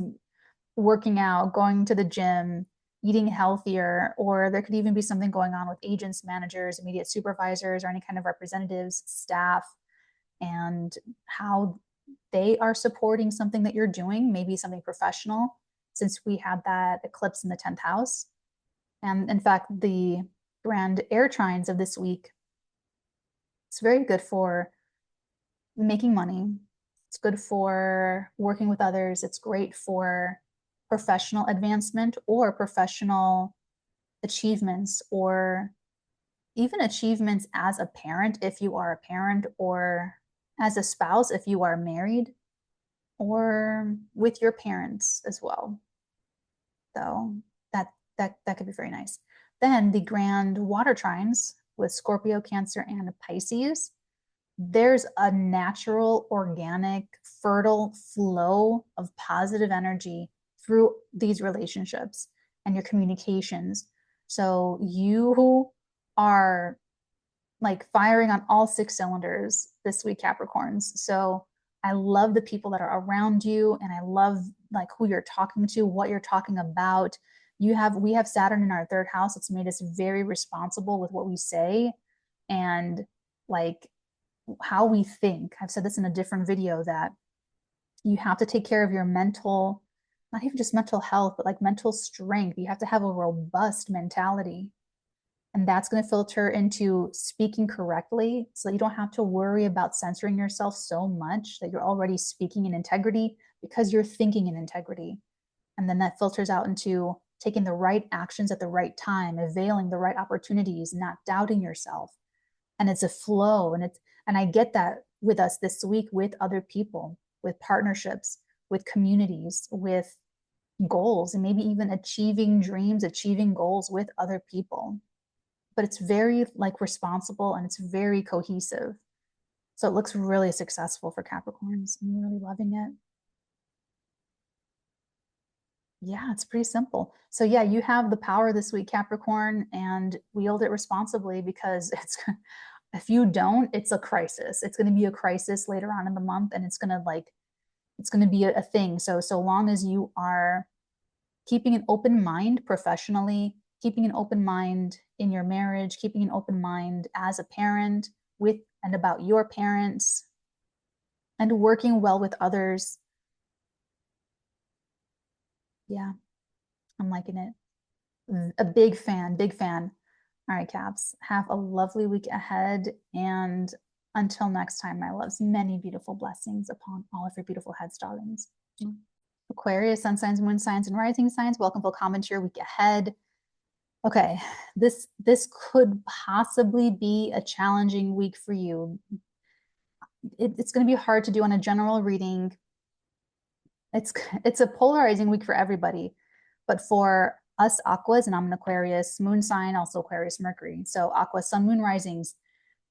working out, going to the gym, eating healthier, or there could even be something going on with agents, managers, immediate supervisors, or any kind of representatives, staff, and how they are supporting something that you're doing, maybe something professional, since we had that eclipse in the 10th house. And in fact, the grand air trines of this week, it's very good for making money. It's good for working with others. It's great for professional advancement or professional achievements, or even achievements as a parent if you are a parent, or as a spouse if you are married, or with your parents as well. So that could be very nice. Then the grand water trines with Scorpio, Cancer, and Pisces. There's a natural, organic, fertile flow of positive energy through these relationships and your communications. So you are like firing on all 6 cylinders this week, Capricorns. So I love the people that are around you, and I love like who you're talking to, what you're talking about. We have Saturn in our 3rd house. It's made us very responsible with what we say and like how we think. I've said this in a different video that you have to take care of your mental, not even just mental health, but like mental strength. You have to have a robust mentality. And that's going to filter into speaking correctly, so you don't have to worry about censoring yourself so much, that you're already speaking in integrity because you're thinking in integrity. And then that filters out into taking the right actions at the right time, availing the right opportunities, not doubting yourself. And it's a flow. And I get that with us this week, with other people, with partnerships, with communities, with goals, and maybe even achieving dreams, achieving goals with other people. But it's very like responsible, and it's very cohesive. So it looks really successful for Capricorns. I'm really loving it. Yeah, it's pretty simple. So yeah, you have the power this week, Capricorn, and wield it responsibly, because if you don't, it's a crisis. It's going to be a crisis later on in the month, and it's going to be a thing. So long as you are keeping an open mind professionally, keeping an open mind in your marriage, keeping an open mind as a parent with and about your parents, and working well with others. Yeah, I'm liking it. A big fan, big fan. All right, Caps, have a lovely week ahead. And until next time, my loves, many beautiful blessings upon all of your beautiful heads, darlings. Aquarius, sun signs, moon signs, and rising signs, welcome to comment your week ahead. Okay, this could possibly be a challenging week for you. It's going to be hard to do on a general reading. It's a polarizing week for everybody, but for us Aquas, and I'm an Aquarius moon sign, also Aquarius Mercury. So Aqua, sun, moon, risings,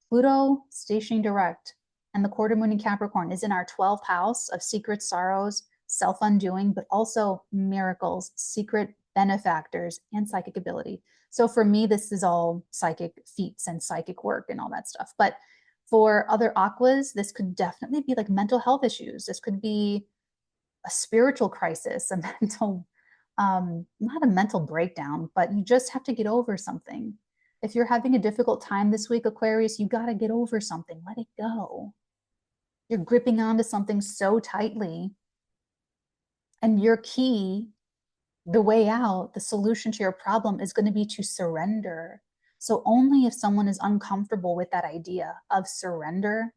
Pluto stationing direct, and the quarter moon in Capricorn is in our 12th house of secret sorrows, self-undoing, but also miracles, secret benefactors, and psychic ability. So for me, this is all psychic feats and psychic work and all that stuff. But for other Aquas, this could definitely be like mental health issues. This could be a spiritual crisis, a mental, not a mental breakdown, but you just have to get over something. If you're having a difficult time this week, Aquarius, you got to get over something. Let it go. You're gripping onto something so tightly. And your key, the way out, the solution to your problem is going to be to surrender. So only if someone is uncomfortable with that idea of surrender,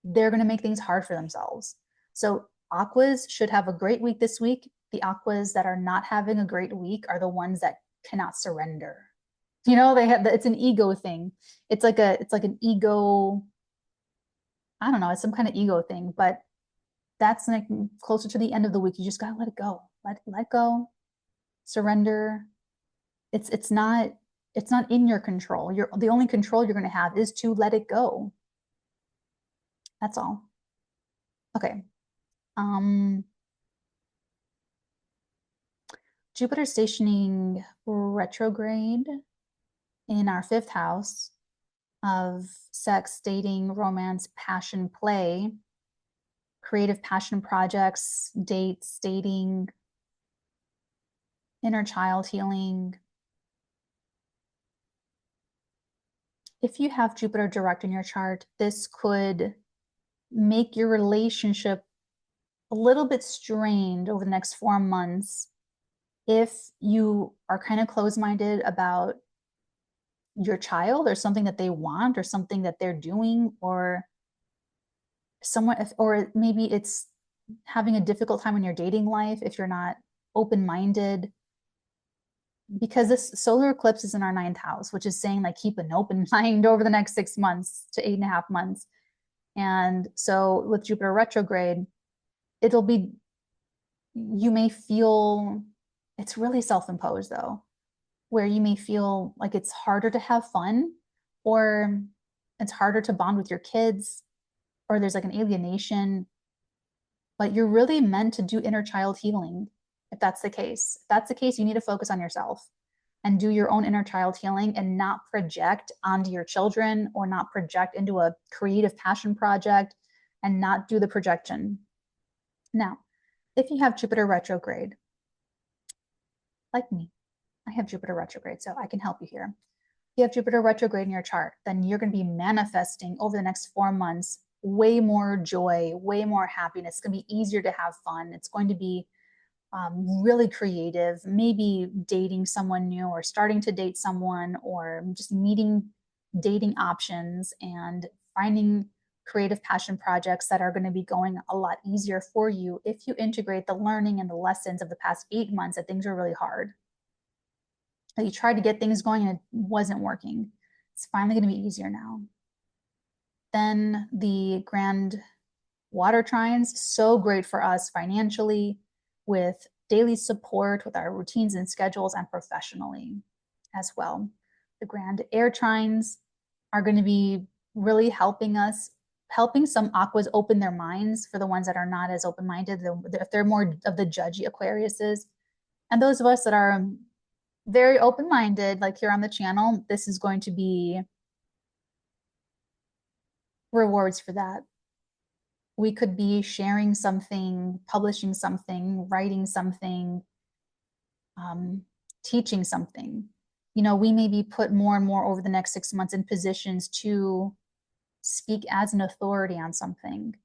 they're going to make things hard for themselves. So Aquas should have a great week this week. The Aquas that are not having a great week are the ones that cannot surrender. You know, they have it's an ego thing. It's like an ego, I don't know, it's some kind of ego thing, but that's like closer to the end of the week. You just gotta let it go. Let go, surrender. It's not in your control. The only control you're gonna have is to let it go. That's all. Okay. Jupiter stationing retrograde in our 5th house of sex, dating, romance, passion, play, creative passion projects, dates, dating, inner child healing. If you have Jupiter direct in your chart, this could make your relationship a little bit strained over the next 4 months if you are kind of closed-minded about your child or something that they want or something that they're doing, or someone, or maybe it's having a difficult time in your dating life if you're not open-minded, because this solar eclipse is in our 9th house, which is saying like keep an open mind over the next 6 months to 8.5 months. And so with Jupiter retrograde, it'll be, you may feel, it's really self-imposed though, where you may feel like it's harder to have fun, or it's harder to bond with your kids, or there's like an alienation, but you're really meant to do inner child healing. If that's the case, you need to focus on yourself and do your own inner child healing and not project onto your children, or not project into a creative passion project and not do the projection. Now, if you have Jupiter retrograde, like me, I have Jupiter retrograde, so I can help you here. If you have Jupiter retrograde in your chart, then you're going to be manifesting over the next 4 months way more joy, way more happiness. It's going to be easier to have fun. It's going to be really creative, maybe dating someone new or starting to date someone, or just meeting dating options and finding creative passion projects that are going to be going a lot easier for you if you integrate the learning and the lessons of the past 8 months that things are really hard. That you tried to get things going and it wasn't working. It's finally going to be easier now. Then the grand water trines, so great for us financially, with daily support, with our routines and schedules, and professionally as well. The grand air trines are going to be really helping us, helping some aquas open their minds for the ones that are not as open-minded, if they're more of the judgy Aquariuses. And those of us that are very open-minded, like here on the channel, this is going to be rewards for that. We could be sharing something, publishing something, writing something, teaching something. You know, we may be put more and more over the next 6 months in positions to speak as an authority on something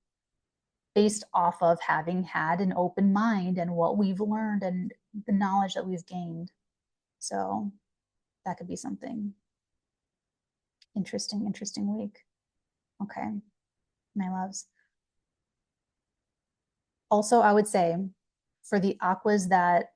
based off of having had an open mind and what we've learned and the knowledge that we've gained. So that could be something interesting week. Okay, my loves. Also, I would say for the aquas that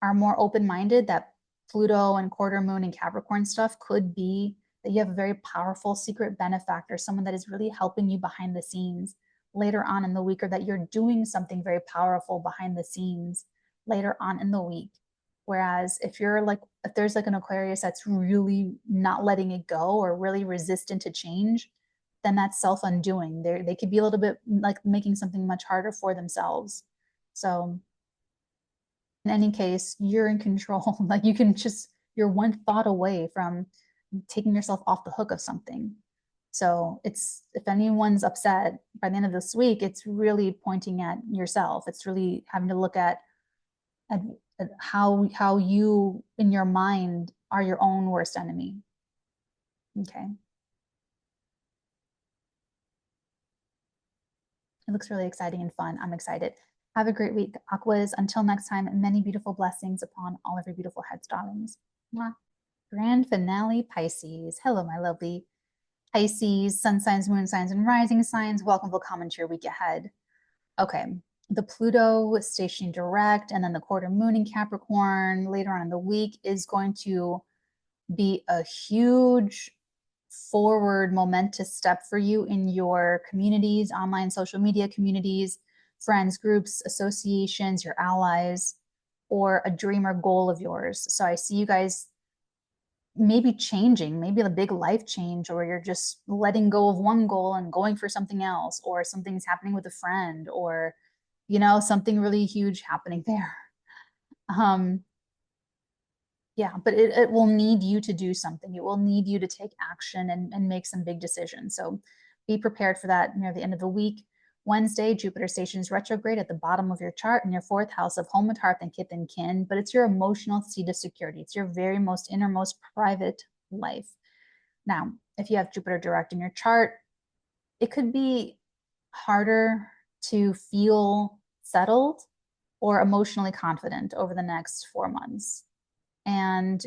are more open-minded, that Pluto and quarter moon and Capricorn stuff could be that you have a very powerful secret benefactor, someone that is really helping you behind the scenes later on in the week, or that you're doing something very powerful behind the scenes later on in the week. Whereas if there's like an Aquarius that's really not letting it go or really resistant to change, then that's self-undoing. They could be a little bit like making something much harder for themselves. So in any case, you're in control. Like you're one thought away from taking yourself off the hook of something. So if anyone's upset by the end of this week, it's really pointing at yourself. It's really having to look at how you in your mind are your own worst enemy. Okay. It looks really exciting and fun. I'm excited. Have a great week, Aquas. Until next time, many beautiful blessings upon all of your beautiful heads, darlings. Mwah. Grand finale, Pisces. Hello, my lovely Pisces, sun signs, moon signs, and rising signs. Welcome to your week ahead. Okay, the Pluto stationing direct, and then the quarter moon in Capricorn later on in the week is going to be a huge forward momentous step for you in your communities, online social media communities, friends, groups, associations, your allies, or a dream or goal of yours. So I see you guys maybe changing, maybe a big life change, or you're just letting go of one goal and going for something else, or something's happening with a friend, or, you know, something really huge happening there. Yeah, but it will need you to do something. It will need you to take action and make some big decisions. So be prepared for that near the end of the week. Wednesday, Jupiter stations retrograde at the bottom of your chart in your fourth house of home and hearth and kith and kin, but it's your emotional seat of security. It's your very most innermost private life. Now, if you have Jupiter direct in your chart, it could be harder to feel settled or emotionally confident over the next 4 months. And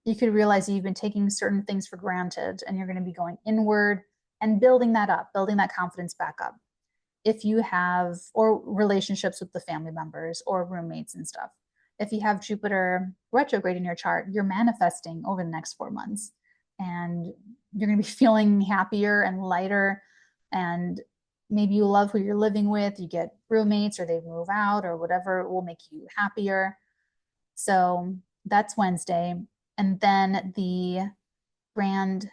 you could realize that you've been taking certain things for granted and you're going to be going inward and building that up, building that confidence back up. If you have, or relationships with the family members or roommates and stuff. If you have Jupiter retrograde in your chart, you're manifesting over the next 4 months and you're going to be feeling happier and lighter. And maybe you love who you're living with, you get roommates or they move out or whatever will make you happier. So that's Wednesday. And then the grand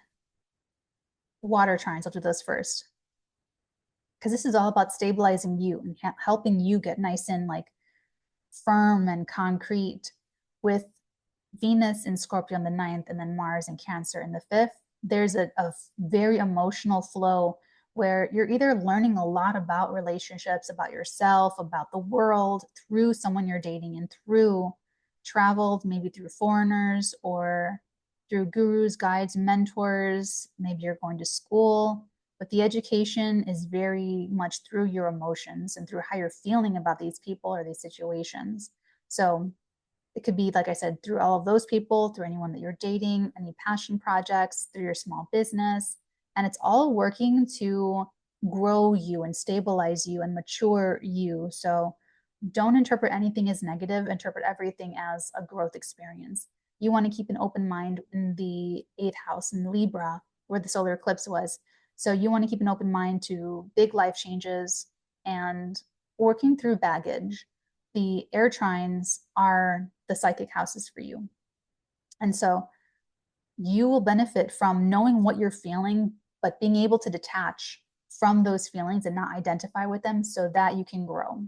water trines, I'll do those first. Because this is all about stabilizing you and helping you get nice and like firm and concrete. With Venus in Scorpio on the 9th and then Mars in Cancer in the 5th, there's a very emotional flow where you're either learning a lot about relationships, about yourself, about the world through someone you're dating and through traveled, maybe through foreigners or through gurus, guides, mentors. Maybe you're going to school, but the education is very much through your emotions and through how you're feeling about these people or these situations. So it could be, like I said, through all of those people, through anyone that you're dating, any passion projects, through your small business. And it's all working to grow you and stabilize you and mature you. So don't interpret anything as negative, interpret everything as a growth experience. You want to keep an open mind in the 8th house in Libra, where the solar eclipse was. So you want to keep an open mind to big life changes and working through baggage. The air trines are the psychic houses for you. And so you will benefit from knowing what you're feeling, but being able to detach from those feelings and not identify with them so that you can grow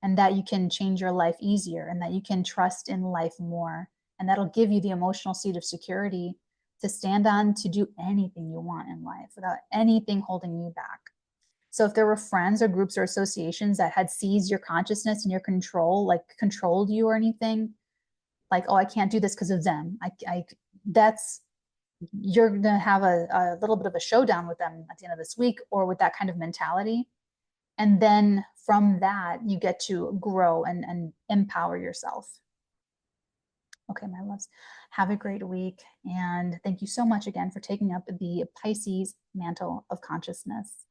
and that you can change your life easier and that you can trust in life more. And that'll give you the emotional seat of security to stand on to do anything you want in life without anything holding you back. So if there were friends or groups or associations that had seized your consciousness and your control, like controlled you or anything, like, oh, I can't do this because of them. That's, you're going to have a little bit of a showdown with them at the end of this week or with that kind of mentality. And then from that, you get to grow and empower yourself. Okay, my loves, have a great week. And thank you so much again for taking up the Pisces mantle of consciousness.